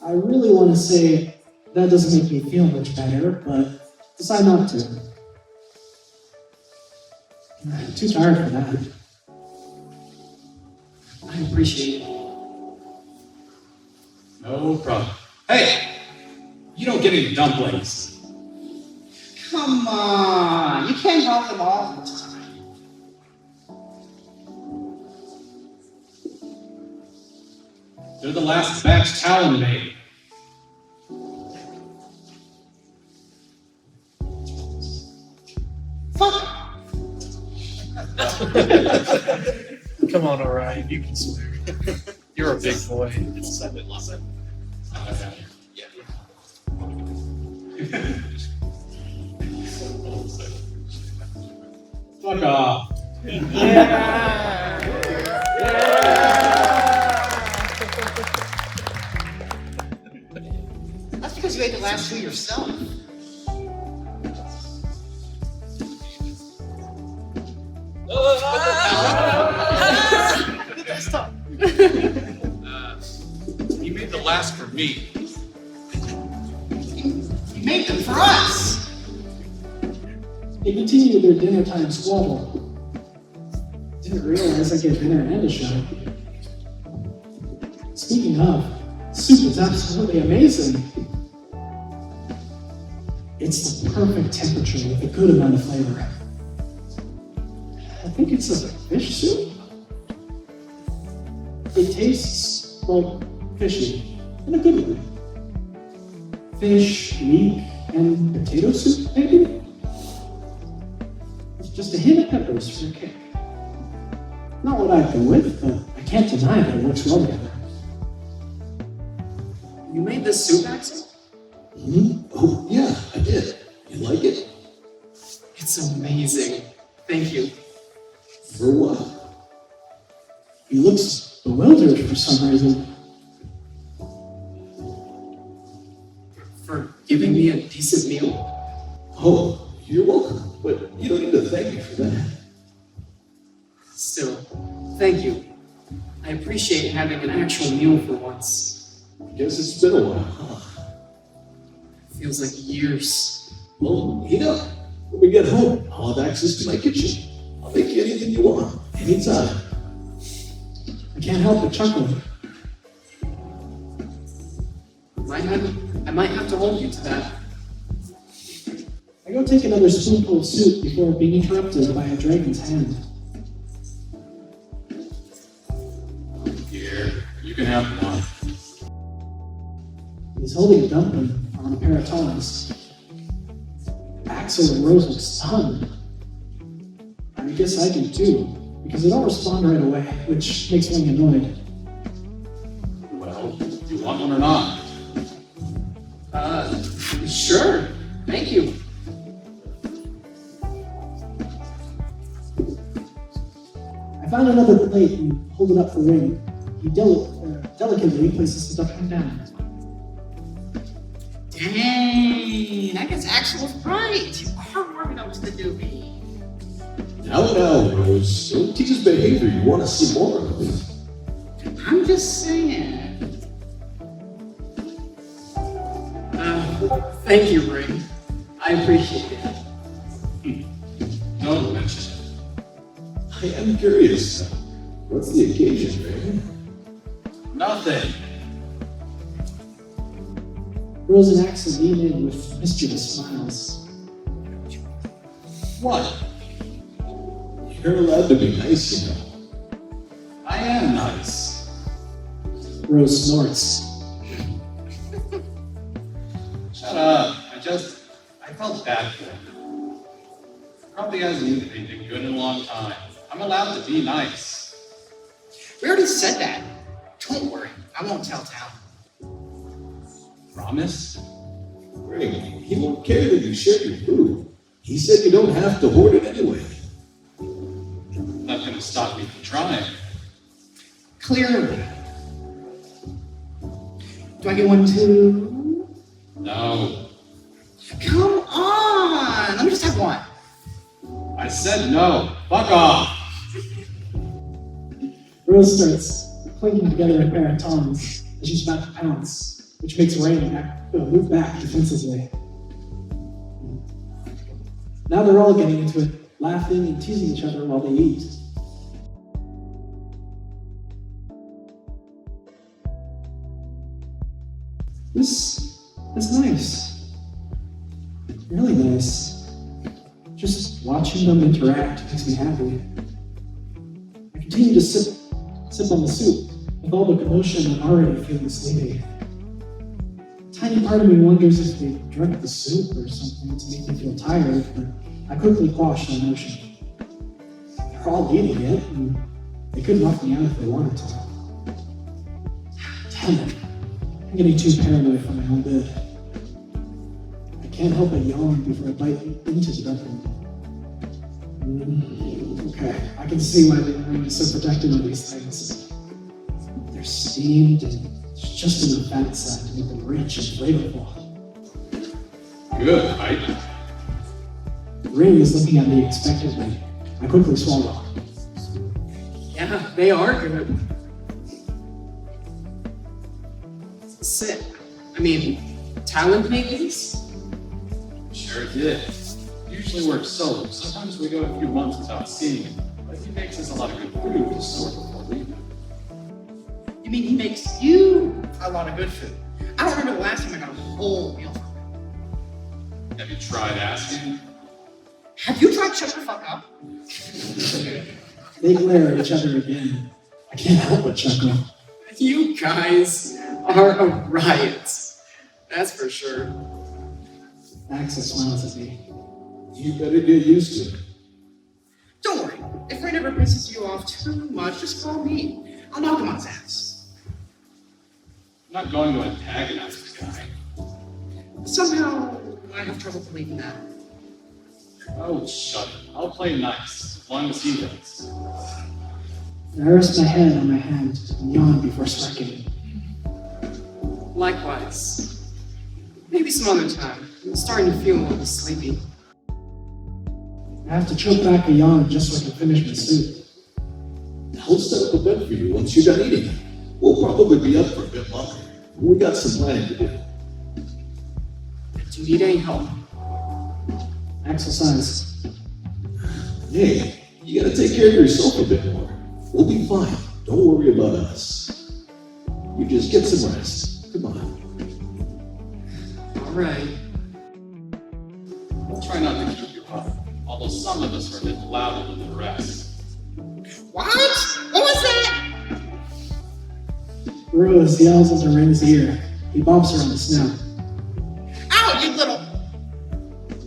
I really want to say that doesn't make me feel much better, but decide not to. I'm too tired for that. I appreciate it. No problem. Hey! You don't get any dumplings. Come on, you can't help them all the time. They're the last batch Talon made. Fuck! Come on, Orion, you can swear. You're a big boy. Fuck off. That's because you ate the last two yourself. He made the last for me. You made them for us! They continue their dinner time squabble. Didn't realize I get dinner and a show. Speaking of, soup is absolutely amazing. It's the perfect temperature with a good amount of flavor. I think it's a fish soup. It tastes like fishy in a good way. Fish, meat, and potato soup, maybe? It's just a hint of peppers for a kick. Not what I'd go with, but I can't deny that it works well together. You made this soup, Axel? Oh, yeah, I did. You like it? It's amazing. Thank you. For what? He looks bewildered for some reason. For giving me a decent meal. Oh, you're welcome, but you don't need to thank me for that. Still, thank you. I appreciate having an actual meal for once. Guess it's been a while, huh? Feels like years. Well, heat up. When we get home, I'll have access to my kitchen. I'll make you anything you want, anytime. I can't help but chuckle. I might have to hold you to that. I go take another spoonful of soup before being interrupted by a dragon's hand. Here, you can have one. He's holding a dumpling on a pair of tongs. Axel and Rose look stunned. I guess I do too, because they don't respond right away, which makes me annoyed. Well, do you want one or not? Sure. Thank you. I found another plate and hold it up for Ring. He delicately places the dumpling down. Dang, I guess Axel was right. You are warming up to the doobie. Now, Rose, don't teach his behavior. You want to see more of it. I'm just saying. Thank you, Ring. I appreciate it. Don't mention it. I am curious. What's the occasion, Ray? Nothing. Rose and Axel lean in with mischievous smiles. What? You're allowed to be nice, you know. I am nice. Rose snorts. Shut up. I felt bad for him. Probably hasn't eaten anything good in a long time. I'm allowed to be nice. We already said that. Don't worry, I won't tell Tal. Promise? Ring, he won't care that you share your food. He said you don't have to hoard it anyway. Not gonna stop me from trying. Clearly. Do I get one too? No. Come on! Let me just have one. I said no. Fuck off. Rose starts clinking together a pair of tongs as she's about to pounce, which makes Rain move back defensively. Now they're all getting into it, laughing and teasing each other while they eat. This is nice. Really nice. Just watching them interact makes me happy. I continue to sip on the soup. With all the commotion, I'm already feeling sleepy. A tiny part of me wonders if they drank the soup or something to make me feel tired, but I quickly quash that notion. They're all eating it, and they could knock me out if they wanted to. Damn it. I'm getting too paranoid for my own good. I can't help but yawn before I bite into the bedroom. Okay, I can see why they're so protective of these things. They're steamed and just enough fat side to make them rich and flavorful. Good, right? Ring is looking at me expectantly. I quickly swallow. Yeah, they are good. Sit. Talent made these? Sure did. Usually works solo. Sometimes we go a few months without seeing him. But he makes us a lot of good food to store before leaving. You mean he makes you a lot of good food? I don't remember the last time I got a whole meal from him. Have you tried asking? Have you tried shut the fuck up? They glare at each other again. I can't help but chuckle. You guys are a riot. That's for sure. Axel smiles at me. You better get used to it. Don't worry. If Ray ever pisses you off too much, just call me. I'll knock him on his ass. I'm not going to antagonize this guy. Somehow, I have trouble believing that. Oh, shut it. I'll play nice, as long as he does. I rest my head on my hand and yawn before striking. Likewise. Maybe some other time. I'm starting to feel a little sleepy. I have to choke back a yawn just so I can finish my soup. I'll set up a bed for you once you're done eating. We'll probably be up for a bit longer. We got some planning to do. Do you need any help? Axel sighs. Hey, you gotta take care of yourself a bit more. We'll be fine. Don't worry about us. You just get some rest. Come on. Alright. I'll try not to keep you up, although some of us are a bit louder than the rest. What? What was that? Rose yells into Ring's ear. He bumps her on the snout. Ow, you little...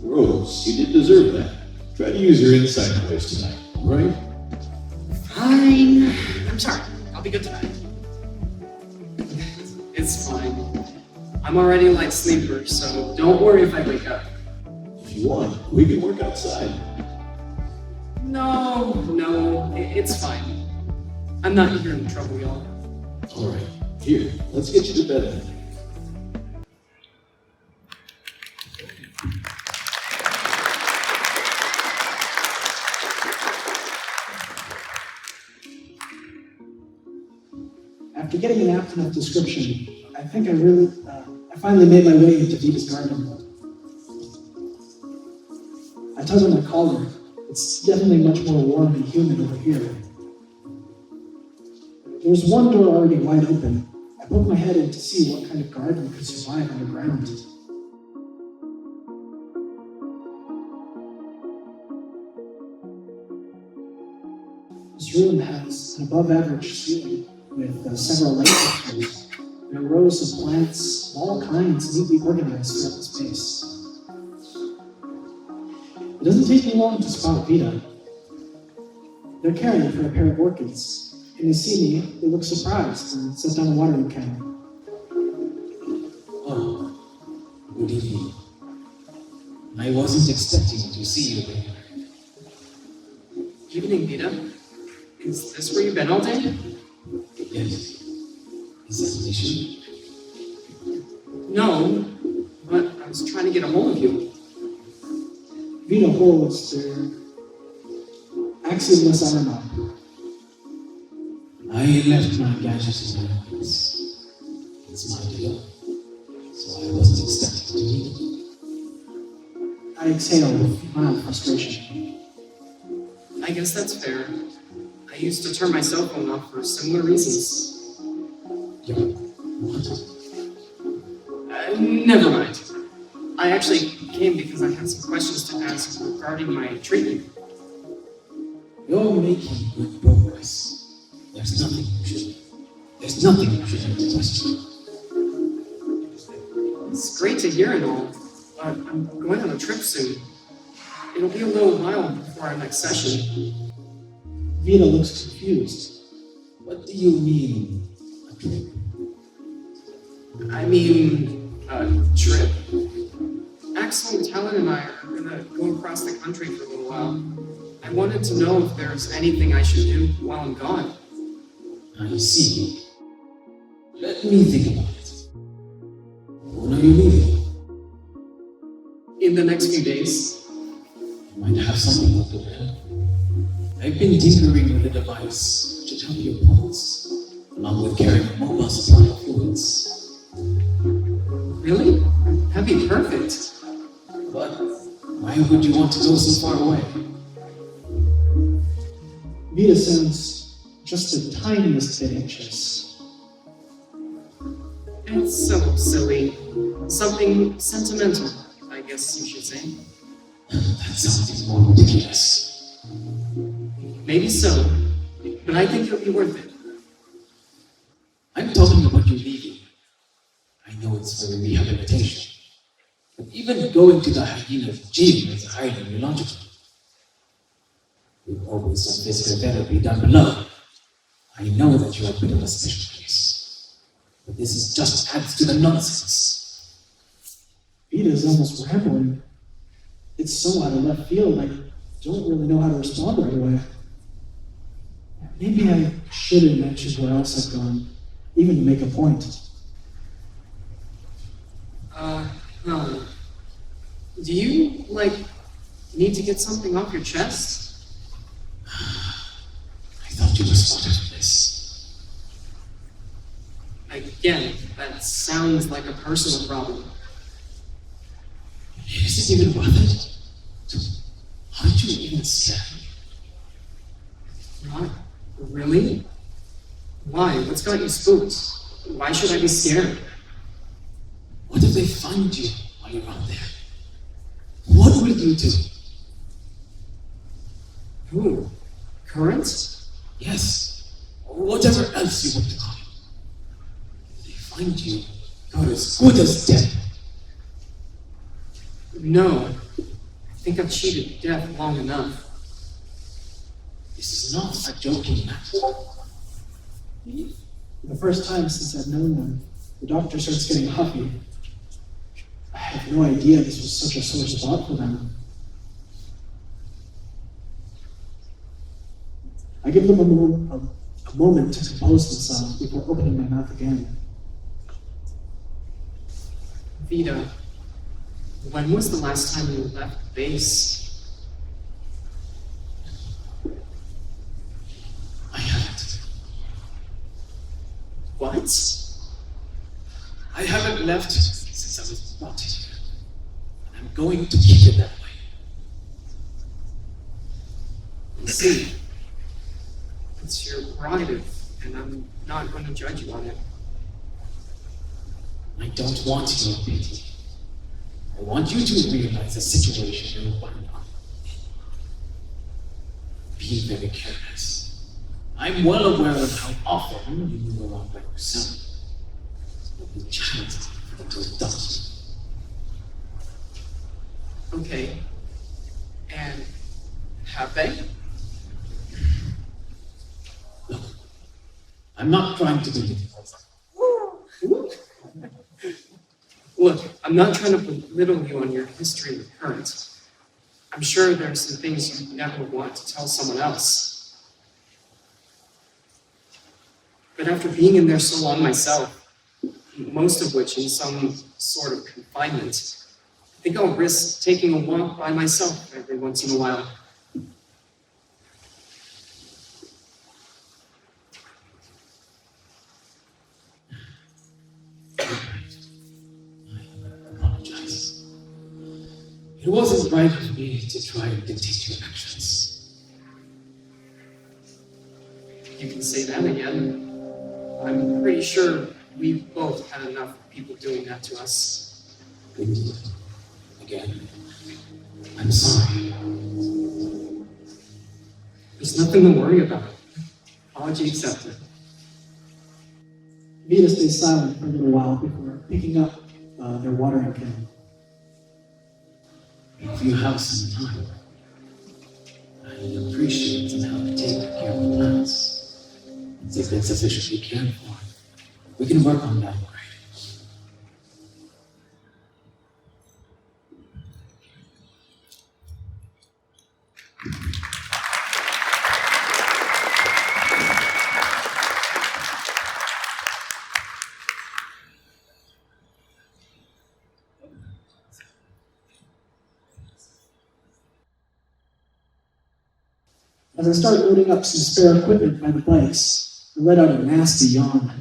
Rose, you did deserve that. Try to use your inside voice tonight, right? Fine. I'm sorry. I'll be good tonight. It's fine. I'm already a light sleeper, so don't worry if I wake up. If you want, we can work outside. No, it's fine. I'm not here in trouble, y'all. All right, here, let's get you to bed then. After getting an apt enough description, I think I finally made my way into Vita's garden. I tug on my collar. It's definitely much more warm and humid over here. There's one door already wide open. I poked my head in to see what kind of garden could survive underground. This room has an above-average ceiling with several light fixtures and rows of plants of all kinds neatly organized throughout the space. It doesn't take me long to spot Vita. They're caring for a pair of orchids. When they see me, they look surprised and set down a watering can. Oh, good evening. I wasn't expecting to see you there. Evening, Vita. Is this where you've been all day? Yes. Is that an issue? No, but I was trying to get a hold of you. Vita holds their axiomless arm up. I left my gadgets in my office. It's my deal, so I wasn't expecting to need it. I exhale with mild frustration. I guess that's fair. I used to turn my cell phone off for similar reasons. Yeah, what? Never mind. I actually came because I had some questions to ask regarding my treatment. You're making good progress. There's nothing you should have to question. It's great to hear and all, but I'm going on a trip soon. It'll be a little while before our next session. Vita looks confused. What do you mean, a trip? I mean, a trip. Axel, Talon, and I are gonna go across the country for a little while. I wanted to know if there's anything I should do while I'm gone. I see. Let me think about it. When are you leaving? In the next few days. You might have something up there. I've been tinkering with a device to help your pulse, along with carrying a mobile supply of fluids. Really? That'd be perfect. But why would you want to go so far away? Vita sounds just the tiniest bit anxious. It's so silly. Something sentimental, I guess you should say. That sounds even more ridiculous. Maybe so, but I think it'll be worth it. I'm talking about you leaving. I know it's for rehabilitation. But even going to the hyena's gym is highly illogical. We've always done physical therapy down below. I know that you're a bit of a special case. But this is just adds to the nonsense. Vita's almost rambling. It's so out of left field, I don't really know how to respond right away. Maybe I shouldn't mention where else I've gone, even to make a point. Do you, need to get something off your chest? I thought you were spotted for this. Again, that sounds like a personal problem. Is it even worth it? Aren't you even scared? Not really? Why? What's got you spooked? Why should I be scared? What if they find you while you're out there? What will you do? Who? Current? Yes. Or whatever else you want to call it. If they find you, you're as good as dead. No. I think I've cheated death long enough. This is not a joking matter. For the first time since I've known them, the doctor starts getting huffy. I had no idea this was such a sore spot for them. I give them a moment to compose themselves before opening my mouth again. Vita, when was the last time you left base? I haven't. What? I haven't left since I was brought here. And I'm going to keep it that way. See, it's your prerogative, and I'm not going to judge you on it. I don't want your pity. I want you to realize the situation you're in. Be very careless. I'm well aware of how often you move around by yourself. But the child until it does. Okay. And have they? Look, I'm not trying to be ridiculous. Look, I'm not trying to belittle you on your history with current. I'm sure there's some things you never want to tell someone else. But after being in there so long myself, most of which in some sort of confinement, I think I'll risk taking a walk by myself every once in a while. It wasn't right of me to try and dictate your actions. You can say that again. I'm pretty sure we've both had enough of people doing that to us. Indeed. Again, I'm sorry. There's nothing to worry about. Apology accepted. Vita stays silent for a little while before picking up their watering can. If you have some time, I'd appreciate some help taking care of the plants. If they've been sufficiently cared for, we can work on that upgrade. As I start loading up some spare equipment by the bikes, I let out a nasty yawn.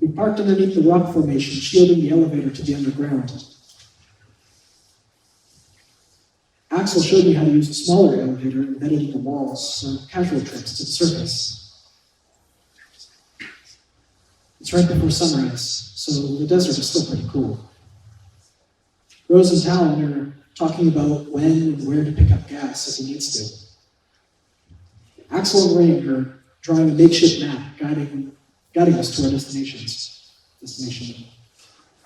We parked underneath the rock formation, shielding the elevator to the underground. Axel showed me how to use a smaller elevator embedded in the walls for casual trips to the surface. It's right before sunrise, so the desert is still pretty cool. Rose and Talon are talking about when and where to pick up gas as he needs to. Axel and Rain are drawing a makeshift map guiding us to our destination.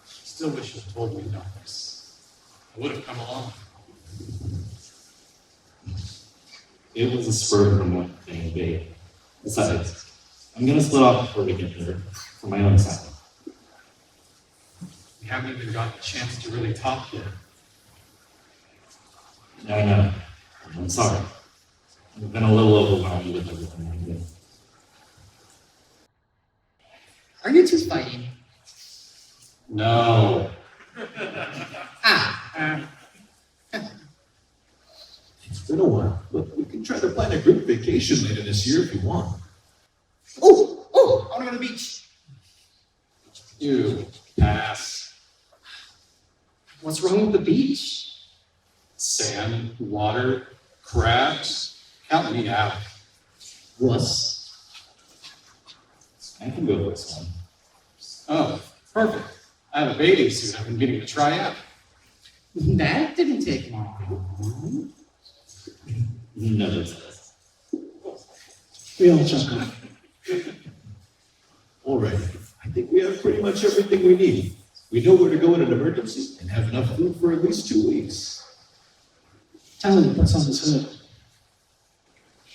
Still wish you had told me about this. I would have come along. It was a spur of the moment thing, babe. Besides, I'm gonna split off before we get there for my own side. We haven't even gotten a chance to really talk yet. I know. I'm sorry. I've been a little overwhelmed with everything I did. Are you two fighting? No. It's been a while, but we can try to plan a group vacation later this year if you want. Oh, I want to go to the beach. You pass. What's wrong with the beach? Sand, water, crabs. Count me out. Russ. I can go this one. Oh, perfect. I have a bathing suit I've been meaning to try out. That didn't take long. Never says. We all chuckle. All right, I think we have pretty much everything we need. We know where to go in an emergency and have enough food for at least 2 weeks. Talon puts on his hood.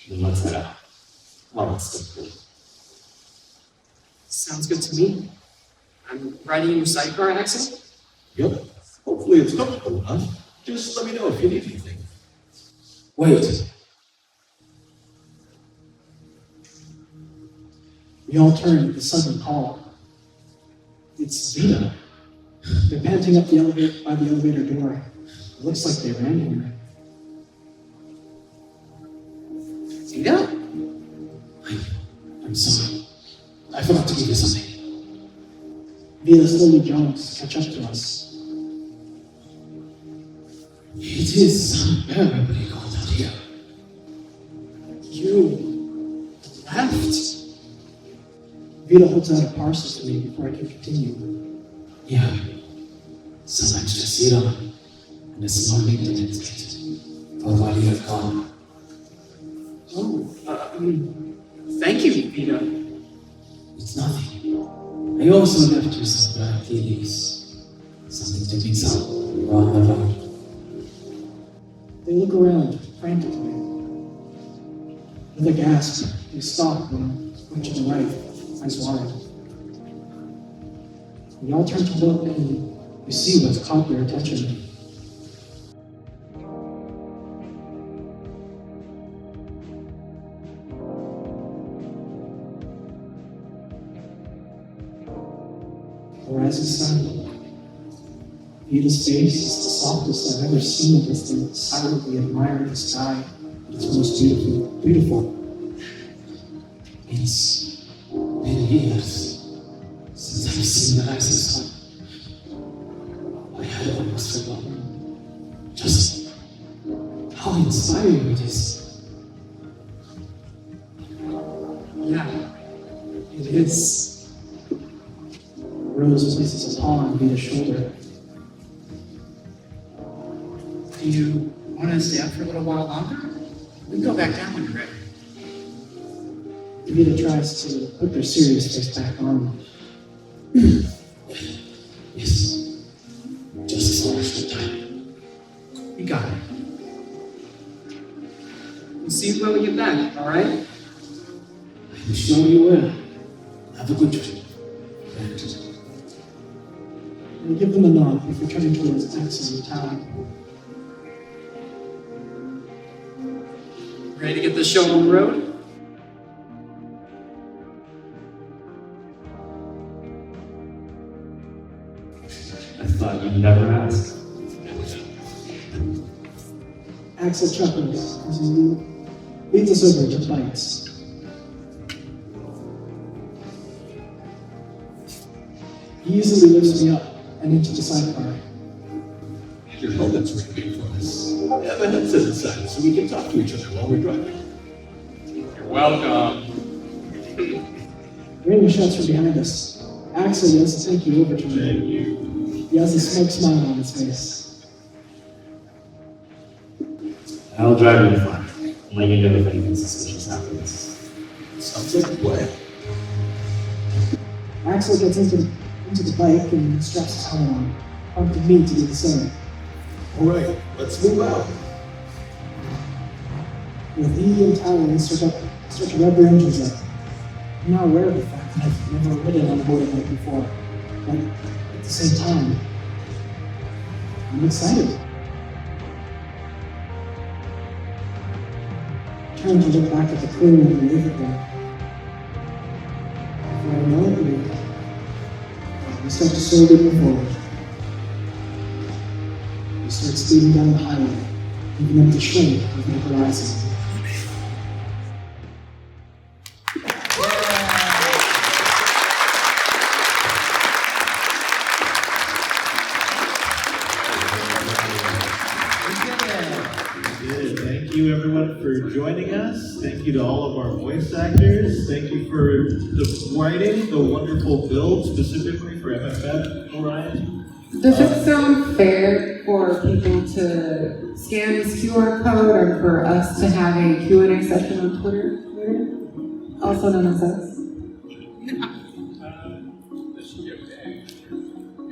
Then let's head out. Well, let's go. Sounds good to me. I'm riding in your sidecar, Axel? Yep, hopefully it's comfortable enough. Just let me know if you need anything. Wait. We all turn at the sudden call. It's Vita. They're panting up the elevator by the elevator door. It looks like they ran here. Vita? I'm sorry. I forgot to give you something. Vita slowly jogs to catch up to us. It is unbearably cold out here. You left? Vita holds out a parcel to me before I can continue. Yeah. Sometimes just sit on and a small maintenance kit for while you have gone. Oh, thank you, Vita. It's nothing. I also left you some black tea leaves. Something to mix up around the road. They look around frantically. With a gasp, they stop and look to the right, eyes wide. We all turn to look and we see what's caught their attention. The rising sun. Vita's face is the softest I've ever seen it as they silently admire the sky. It's most beautiful. It's been years since I've seen the rising sun. I had almost forgotten just how inspiring it is. Yeah, It is. Rose places a paw on Vita's shoulder. do you want to stay up for a little while longer? We can go back down when you're ready. Vita tries to put their serious face back on. Yes, just as long as your time. You got it. We'll see you when we get back, all right? I'm sure you will. Have a good trip. I give them a nod before turning towards Axel and Talon. Ready to get this show on the road? I thought you'd never ask. Axel chuckles as he leads us over to bites. He easily lifts me up and into the sidecar. Your helmet's ringing for us. Have a headset inside so we can talk to each other while we're driving. You're welcome. Raymond shuts from behind us. Axel yells a thank you over to me. He has a smoke smile on his face. I'll drive you to fun. I'm letting you know if anything suspicious happens. Sounds like a plan. Axel gets into the bike and straps his helmet on, prompting me to do the same. All right, let's move out. With he and Talon start to rev their engines up. I'm now aware of the fact that I've never ridden on a motorbike before, but at the same time, I'm excited. I turn to look back at the crew and wave at them. Before I know it, we start to slowly move forward. We start speeding down the highway, moving up the shrink over the horizon. Thank you everyone for joining us. Thank you to all of our voice actors. Thank you for the writing, the wonderful build specifically for MFF, Orion. Does it sound fair for people to scan this QR code or for us to have a Q&A session on Twitter? Also known as us.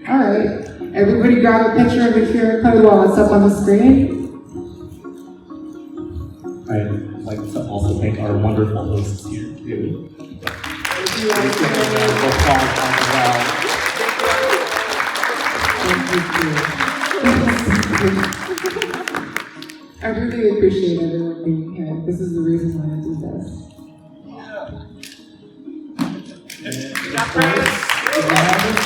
All right. Everybody grab a picture of the QR code while it's up on the screen. I'd like to also thank our wonderful hosts here, too. Thank you. I really appreciate everyone being here. This is the reason why I do this. And of course, if you haven't,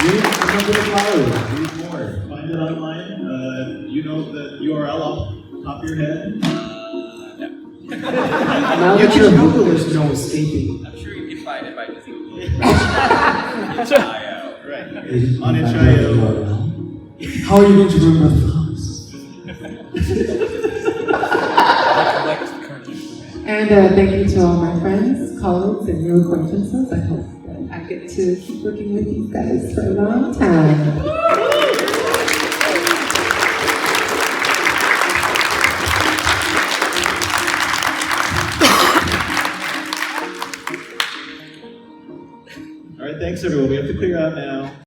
read Remember the Flowers. Read more. Find it online. You know the URL off the top of your head. Now that you're Google, there's no escaping. I'm sure you can find it by just Googling. Right. On itch.io. How are you going to remember the flowers? And thank you to all my friends, colleagues, and new acquaintances. I hope that I get to keep working with you guys for a long time. All right, thanks everyone. We have to clear out now.